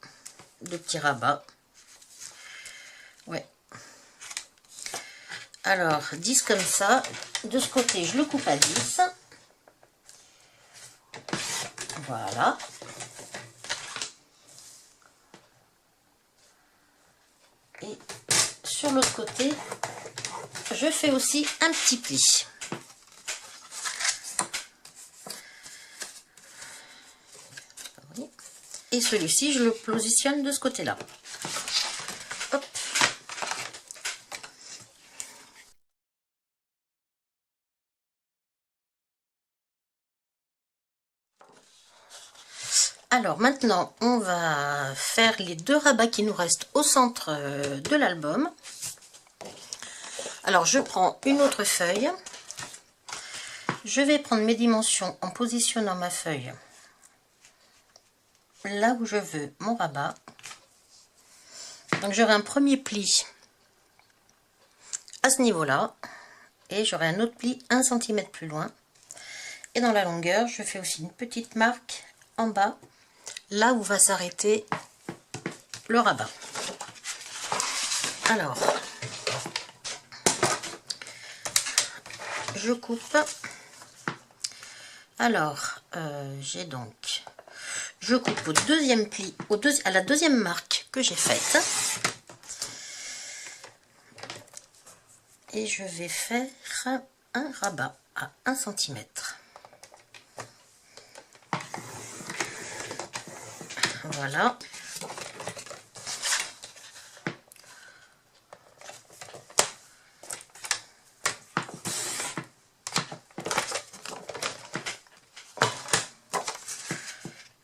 de petits rabats. Ouais. Alors, 10 comme ça. De ce côté, je le coupe à 10. Voilà. Et sur l'autre côté, je fais aussi un petit pli. Et celui-ci, je le positionne de ce côté-là. Hop. Alors maintenant, on va faire les 2 rabats qui nous restent au centre de l'album. Alors je prends une autre feuille. Je vais prendre mes dimensions en positionnant ma feuille là où je veux mon rabat. Donc j'aurai un premier pli à ce niveau-là et j'aurai un autre pli 1 cm plus loin. Et dans la longueur, je fais aussi une petite marque en bas, là où va s'arrêter le rabat. Alors, je coupe. Alors, j'ai donc, je coupe au deuxième pli, à la deuxième marque que j'ai faite. Et je vais faire un rabat à 1 cm. Voilà.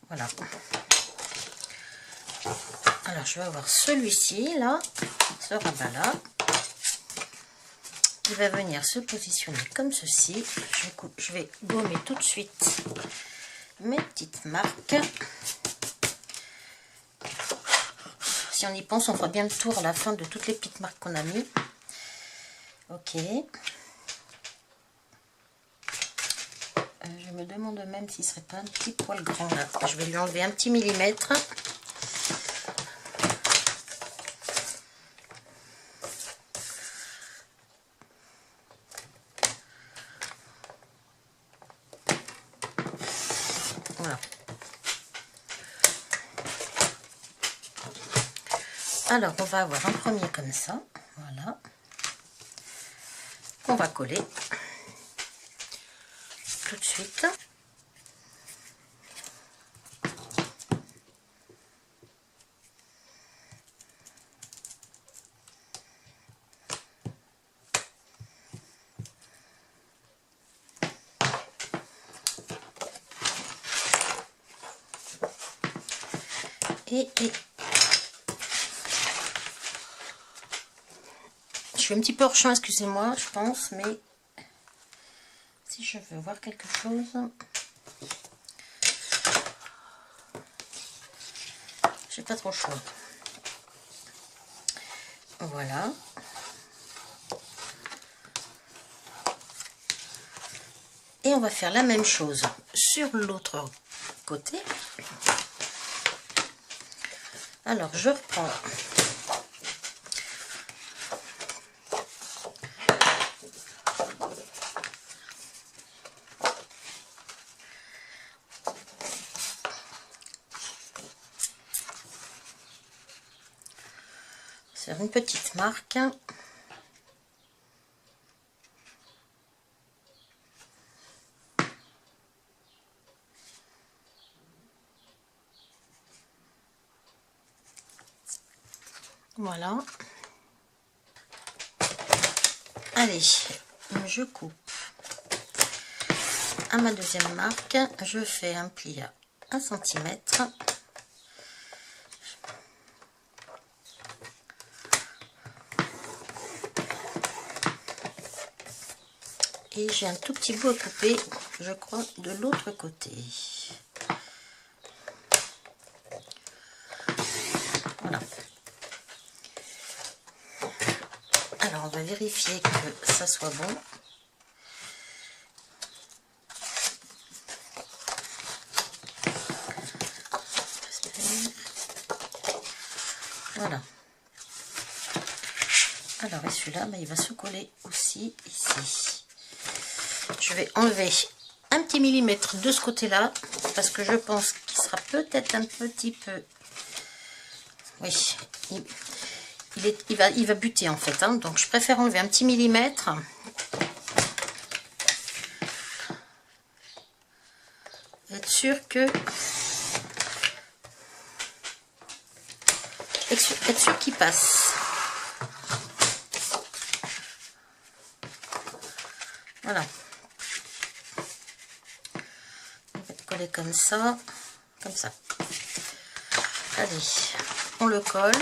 Voilà. Alors, je vais avoir celui-ci, là, ce rabat-là. Il va venir se positionner comme ceci. Je vais gommer tout de suite mes petites marques. Si on y pense, on fera bien le tour à la fin de toutes les petites marques qu'on a mis. Ok. Je me demande même s'il ne serait pas un petit poil grand là. Je vais lui enlever un petit millimètre. Voilà. Alors, on va avoir un premier comme ça. Voilà. On va coller tout de suite. Et je suis un petit peu hors champ, excusez-moi, je pense, mais si je veux voir quelque chose, j'ai pas trop chaud. Voilà. Et on va faire la même chose sur l'autre côté. Alors, je reprends sur une petite marque. Voilà. Allez, je coupe à ma deuxième marque. Je fais un pli à 1 cm. Et j'ai un tout petit bout à couper, je crois, de l'autre côté. Voilà. Alors, on va vérifier que ça soit bon. Voilà. Alors, et celui-là, il va se coller aussi ici. Je vais enlever un petit millimètre de ce côté-là, parce que je pense qu'il sera peut-être un petit peu... Oui, il va buter en fait, hein, donc je préfère enlever un petit millimètre. Être sûr que... Être sûr qu'il passe. Voilà. On va le coller comme ça. Comme ça. Allez, on le colle.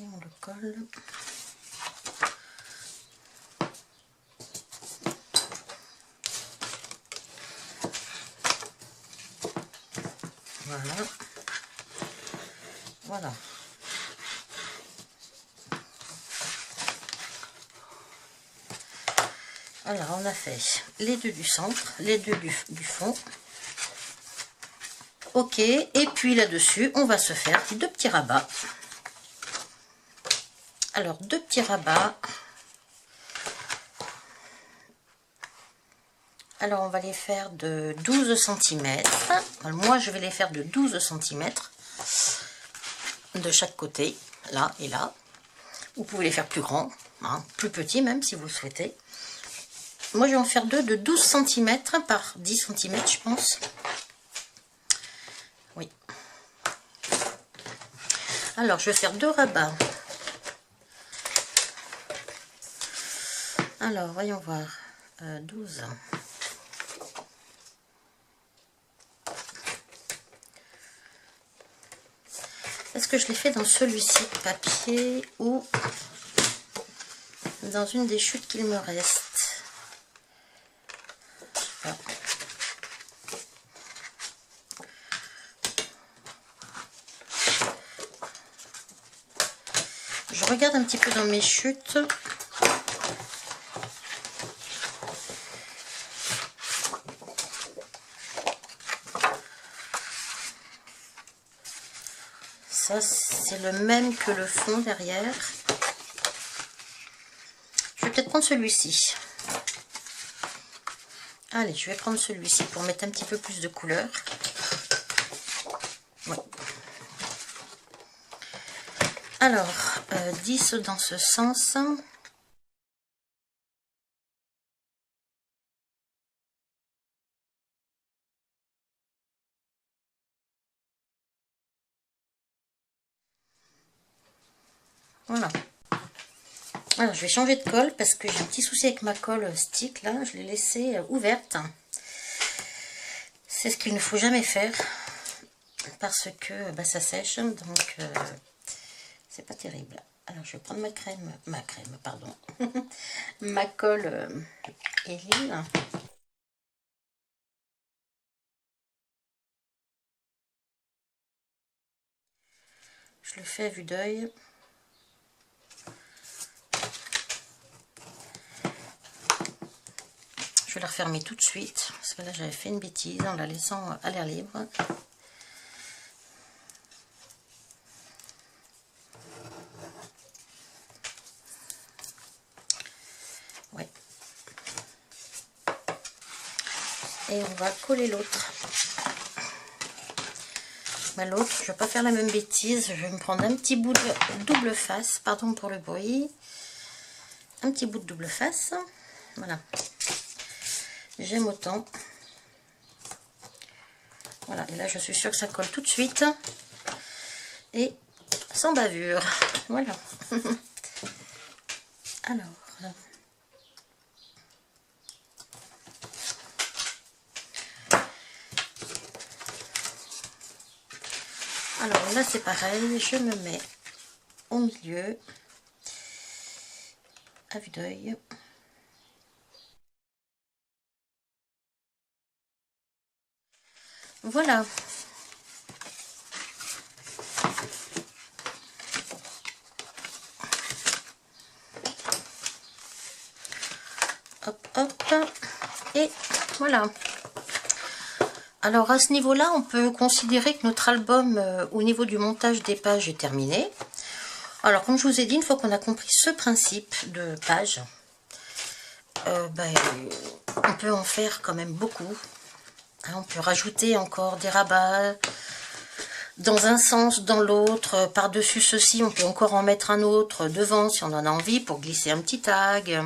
Et on le colle. Voilà. Voilà. Alors, on a fait les deux du centre, les deux du fond. Ok, et puis là-dessus, on va se faire deux petits rabats. Alors, deux petits rabats. Alors, on va les faire de 12 cm. Moi, je vais les faire de 12 cm de chaque côté, là et là. Vous pouvez les faire plus grands, hein, plus petits même si vous le souhaitez. Moi, je vais en faire deux de 12 cm par 10 cm, je pense. Oui. Alors, je vais faire deux rabats. Alors, voyons voir. 12. Est-ce que je l'ai fait dans celui-ci de papier ou dans une des chutes qu'il me reste? Je regarde un petit peu dans mes chutes. Ça, c'est le même que le fond derrière. Je vais peut-être prendre celui-ci. Allez, je vais prendre celui-ci pour mettre un petit peu plus de couleur. Ouais. Alors, 10 dans ce sens. Voilà. Alors, je vais changer de colle parce que j'ai un petit souci avec ma colle stick, là. Je l'ai laissée ouverte. C'est ce qu'il ne faut jamais faire parce que bah, ça sèche, donc c'est pas terrible. Alors, je vais prendre ma crème, pardon, ma colle Eline. Je le fais à vue d'œil. Je vais la refermer tout de suite, parce que là j'avais fait une bêtise en la laissant à l'air libre. Ouais. Et on va coller l'autre. L'autre, je ne vais pas faire la même bêtise, je vais me prendre un petit bout de double face, pardon pour le bruit. Un petit bout de double face, voilà. J'aime autant. Voilà, et là je suis sûre que ça colle tout de suite. Et sans bavure. Voilà. Alors là c'est pareil, je me mets au milieu, à vue d'œil. Voilà. Hop, hop. Et voilà. Alors à ce niveau-là, on peut considérer que notre album, au niveau du montage des pages, est terminé. Alors comme je vous ai dit, une fois qu'on a compris ce principe de page, on peut en faire quand même beaucoup. Hein, on peut rajouter encore des rabats dans un sens, dans l'autre, par-dessus ceci, on peut encore en mettre un autre devant si on en a envie pour glisser un petit tag.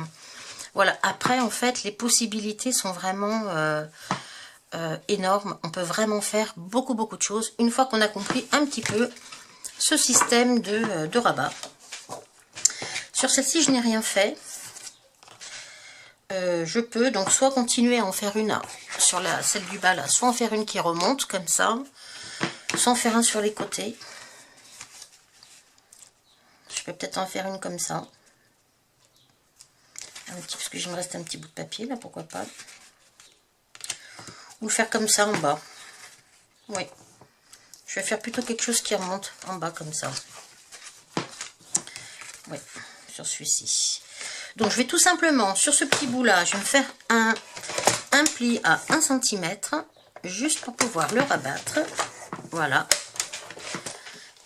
Voilà, après en fait les possibilités sont vraiment énormes. On peut vraiment faire beaucoup de choses une fois qu'on a compris un petit peu ce système de rabat. Sur celle-ci je n'ai rien fait. Je peux donc soit continuer à en faire une sur celle du bas là, soit en faire une qui remonte comme ça, soit en faire un sur les côtés. Je Je peux peut-être en faire une comme ça. Parce que il me reste un petit bout de papier là, pourquoi pas. Ou faire comme ça en bas. Oui. Je vais faire plutôt quelque chose qui remonte en bas comme ça. Oui, sur celui-ci. Donc je vais tout simplement, sur ce petit bout là, je vais me faire un pli à 1 cm, juste pour pouvoir le rabattre. Voilà.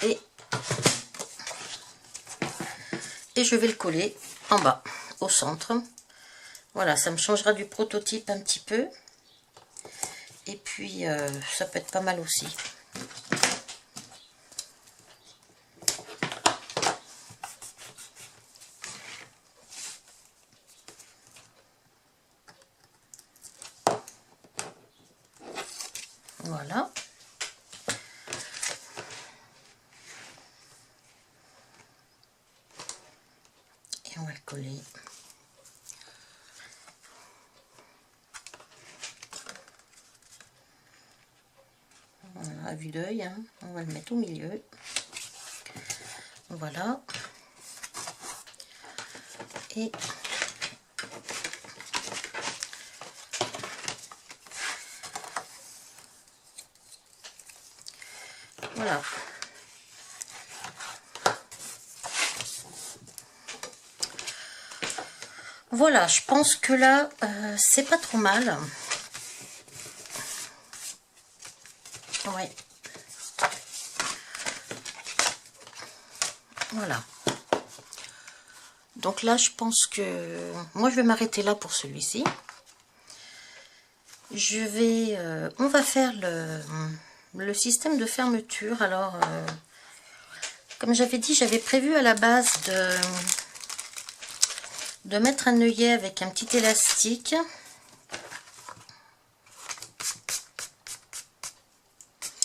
Et je vais le coller en bas, au centre. Voilà, ça me changera du prototype un petit peu. Et puis, ça peut être pas mal aussi. Voilà. Et on va le coller. Voilà, à vue d'œil, hein. On va le mettre au milieu. Voilà. Et voilà. Voilà, je pense que là, c'est pas trop mal. Ouais. Voilà. Donc là, je pense que... Moi, je vais m'arrêter là pour celui-ci. Je vais... on va faire le système de fermeture. Alors, comme j'avais dit, j'avais prévu à la base de mettre un œillet avec un petit élastique.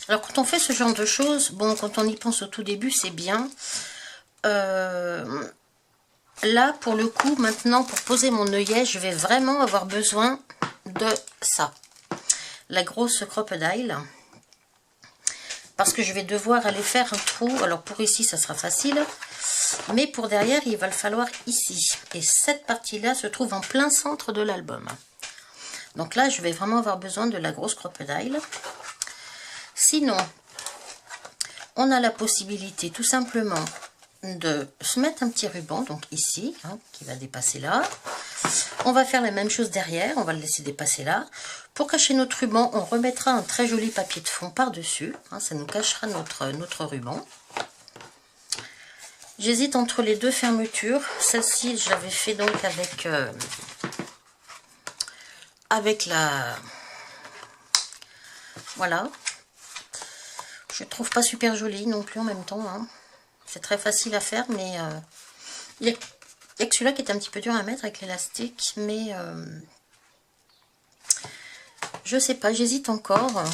Alors, quand on fait ce genre de choses, bon, quand on y pense au tout début, c'est bien. Là, pour le coup, maintenant, pour poser mon œillet, je vais vraiment avoir besoin de ça. La grosse crocodile. Parce que je vais devoir aller faire un trou. Alors, pour ici, ça sera facile. Mais pour derrière, il va le falloir ici. Et cette partie-là se trouve en plein centre de l'album. Donc là, je vais vraiment avoir besoin de la grosse crocodile. Sinon, on a la possibilité tout simplement de se mettre un petit ruban, donc ici, hein, qui va dépasser là. On va faire la même chose derrière, on va le laisser dépasser là. Pour cacher notre ruban, on remettra un très joli papier de fond par-dessus. Hein, ça nous cachera notre ruban. J'hésite entre les deux fermetures. Celle-ci, je l'avais fait donc avec la... Voilà. Je trouve pas super jolie non plus en même temps. Hein. C'est très facile à faire, mais il y a que celui-là qui est un petit peu dur à mettre avec l'élastique, mais je sais pas, j'hésite encore.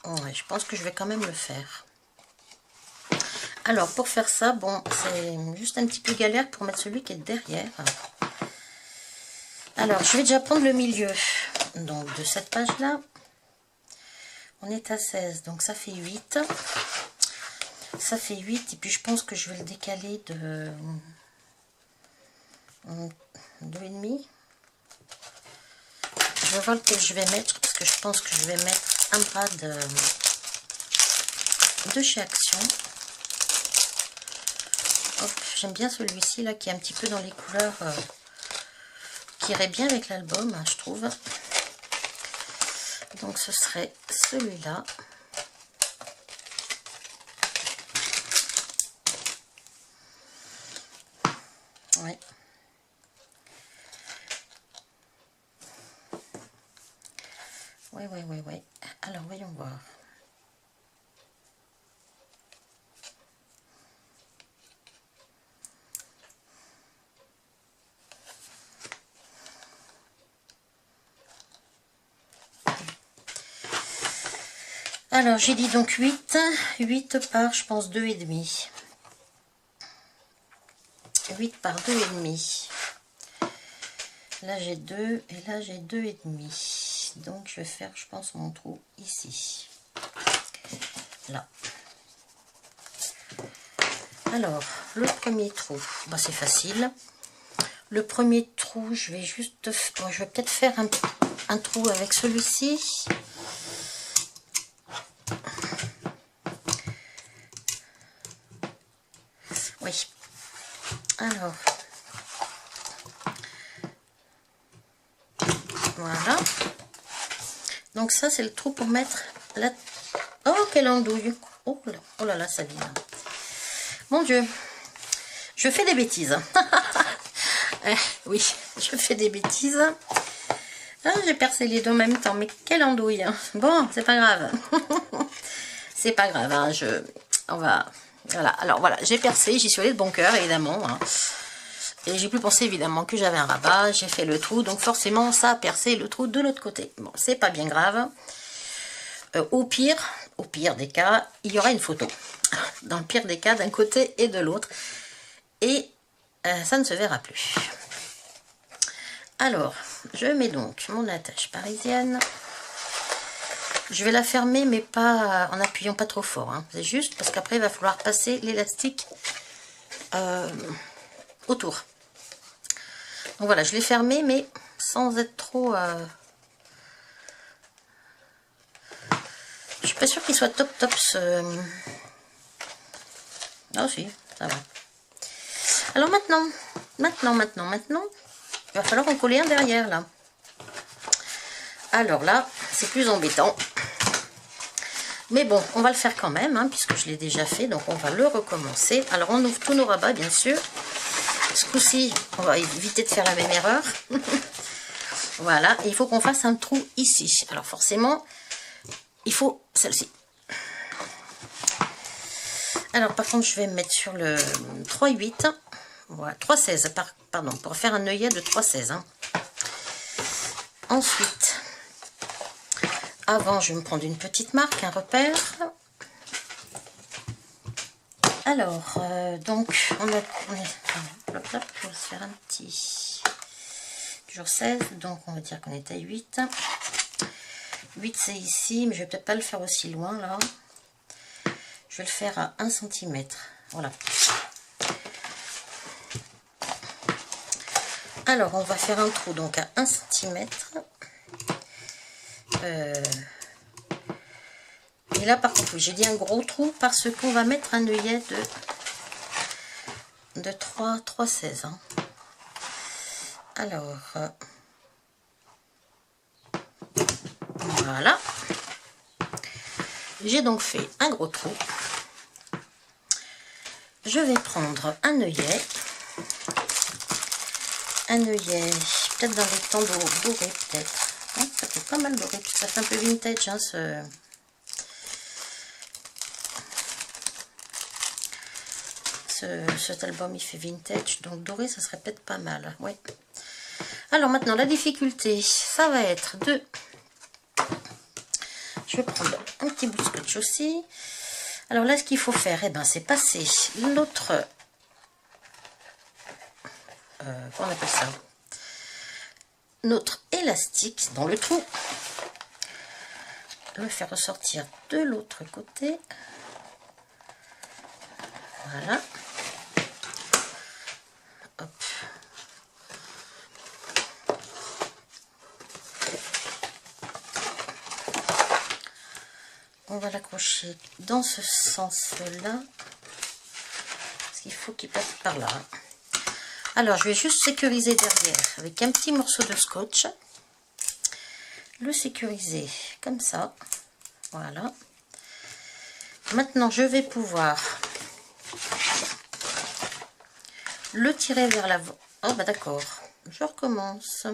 Ouais, je pense que je vais quand même le faire. Alors, pour faire ça, bon, c'est juste un petit peu galère pour mettre celui qui est derrière. Alors, je vais déjà prendre le milieu. Donc, de cette page-là, on est à 16, donc ça fait 8. Ça fait 8, et puis je pense que je vais le décaler de 2,5. Je vais voir lequel je vais mettre, parce que je pense que je vais mettre un bras de chez Action. J'aime bien celui-ci là qui est un petit peu dans les couleurs qui irait bien avec l'album, hein, je trouve. Donc ce serait celui-là. Ouais. Ouais. Alors voyons voir. Alors, j'ai dit donc 8 par, je pense, 2,5. 8 par 2,5. Là, j'ai 2 et là, j'ai 2,5. Donc, je vais faire, je pense, mon trou ici. Là. Alors, le premier trou, bah, c'est facile. Le premier trou, je vais juste... Bon, je vais peut-être faire un trou avec celui-ci. Oui. Alors. Voilà. Donc ça, c'est le trou pour mettre la... Oh, quelle andouille. Oh là là, ça vient. Mon Dieu. Je fais des bêtises. Oui, je fais des bêtises. Ah, j'ai percé les deux en même temps. Mais quelle andouille. Bon, c'est pas grave. C'est pas grave. Hein, on va... Voilà. Alors voilà, j'ai percé. J'y suis allée de bon cœur, évidemment. Hein. Et j'ai pu penser évidemment que j'avais un rabat. J'ai fait le trou. Donc forcément, ça a percé le trou de l'autre côté. Bon, c'est pas bien grave. Au pire des cas, il y aura une photo. Dans le pire des cas, d'un côté et de l'autre. Et ça ne se verra plus. Alors, je mets donc mon attache parisienne. Je vais la fermer, mais pas en appuyant pas trop fort. Hein. C'est juste parce qu'après, il va falloir passer l'élastique autour. Donc voilà, je l'ai fermée, mais sans être trop... Je suis pas sûre qu'il soit top ce... Ah si, ça va. Alors maintenant, il va falloir en coller un derrière là. Alors là, c'est plus embêtant. Mais bon, on va le faire quand même, hein, puisque je l'ai déjà fait. Donc on va le recommencer. Alors on ouvre tous nos rabats, bien sûr. Ce coup-ci, on va éviter de faire la même erreur. Voilà, et il faut qu'on fasse un trou ici. Alors forcément, il faut celle-ci. Alors par contre, je vais me mettre sur le 3,8. Voilà, 3,16, pardon, pour faire un œillet de 3,16. Hein. Ensuite, avant, je vais me prendre une petite marque, un repère. Alors, donc, on est hop, hop, je vais se faire un petit... Toujours 16, donc on va dire qu'on est à 8. 8, c'est ici, mais je vais peut-être pas le faire aussi loin, là. Je vais le faire à 1 cm. Voilà. Alors, on va faire un trou, donc à 1 cm. Et là, par contre, j'ai dit un gros trou parce qu'on va mettre un œillet de 3,16. Hein. Alors, voilà. J'ai donc fait un gros trou. Je vais prendre un œillet. Un œillet, peut-être dans les tons dorés, peut-être. Hein, ça fait pas mal doré, ça fait un peu vintage, hein, cet album il fait vintage, donc doré ça serait peut-être pas mal. Ouais. Alors maintenant la difficulté, ça va être de... Je vais prendre un petit bout de scotch aussi. Alors là ce qu'il faut faire, eh ben, c'est passer l'autre... comment on appelle ça? Notre élastique dans le trou. Le faire ressortir de l'autre côté. Voilà. Hop. On va l'accrocher dans ce sens-là. Parce qu'il faut qu'il passe par là. Alors, je vais juste sécuriser derrière avec un petit morceau de scotch. Le sécuriser comme ça. Voilà. Maintenant, je vais pouvoir le tirer vers l'avant. Oh, bah d'accord. Je recommence.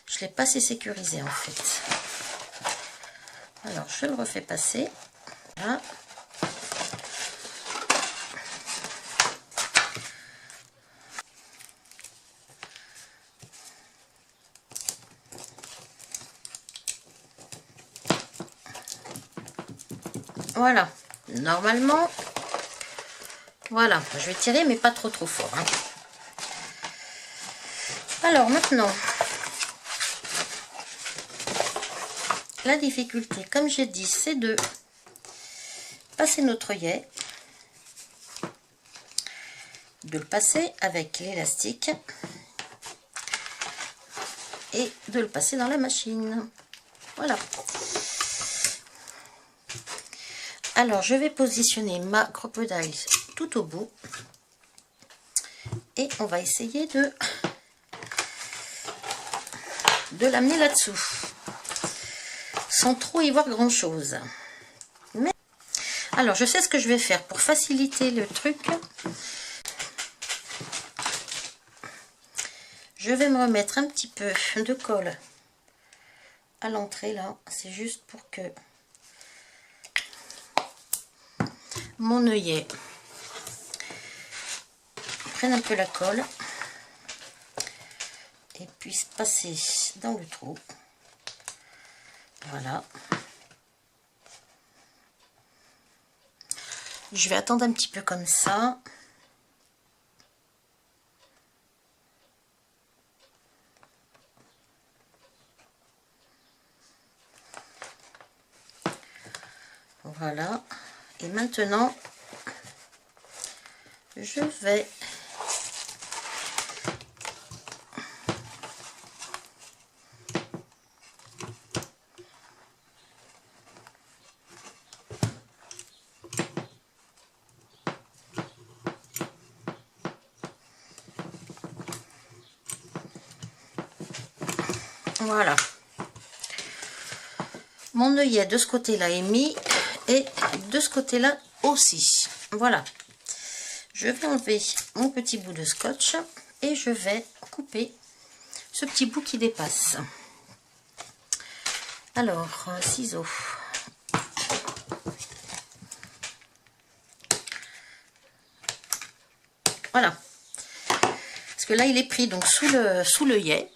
Je ne l'ai pas assez sécurisé en fait. Alors, je le refais passer. Voilà. Voilà, normalement, voilà, je vais tirer mais pas trop fort. Hein. Alors maintenant, la difficulté, comme j'ai dit, c'est de passer notre œillet de le passer avec l'élastique et de le passer dans la machine. Voilà. Alors, je vais positionner ma crocodile tout au bout. Et on va essayer de l'amener là-dessous. Sans trop y voir grand-chose. Mais alors, je sais ce que je vais faire pour faciliter le truc. Je vais me remettre un petit peu de colle à l'entrée là. C'est juste pour que mon œillet prenne un peu la colle et puisse passer dans le trou. Voilà. Je vais attendre un petit peu comme ça. Voilà. Et maintenant, je vais voilà. Mon œillet de ce côté-là est mis et de ce côté-là aussi. Voilà. Je vais enlever mon petit bout de scotch et je vais couper ce petit bout qui dépasse. Alors, ciseaux. Voilà. Parce que là, il est pris donc sous l'œillet.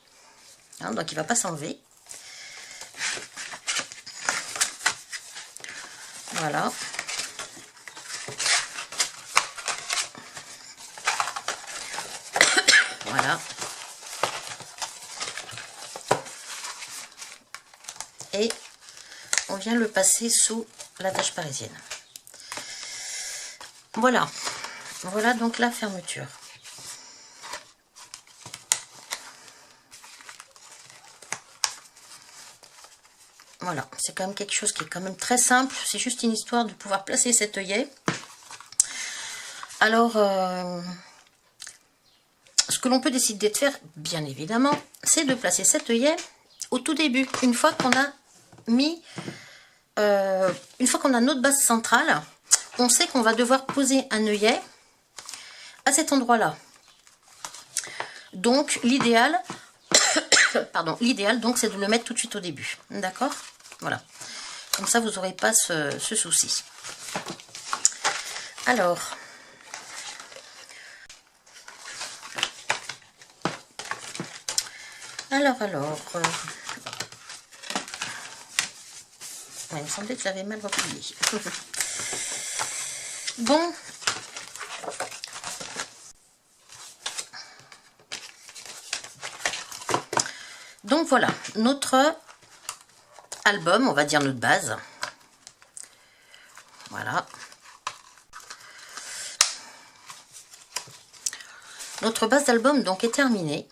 Hein, donc, il ne va pas s'enlever. Voilà. Voilà. Et on vient le passer sous l'attache parisienne. Voilà. Voilà donc la fermeture. Voilà, c'est quand même quelque chose qui est quand même très simple. C'est juste une histoire de pouvoir placer cet œillet. Alors, ce que l'on peut décider de faire, bien évidemment, c'est de placer cet œillet au tout début. Une fois qu'on a mis, une fois qu'on a notre base centrale, on sait qu'on va devoir poser un œillet à cet endroit-là. Donc, l'idéal, pardon, l'idéal donc c'est de le mettre tout de suite au début. D'accord? Voilà. Comme ça, vous n'aurez pas ce souci. Alors, ouais, il me semblait que j'avais mal replié. Bon. Donc voilà, notre album, on va dire notre base. Voilà. Notre base d'album donc est terminée.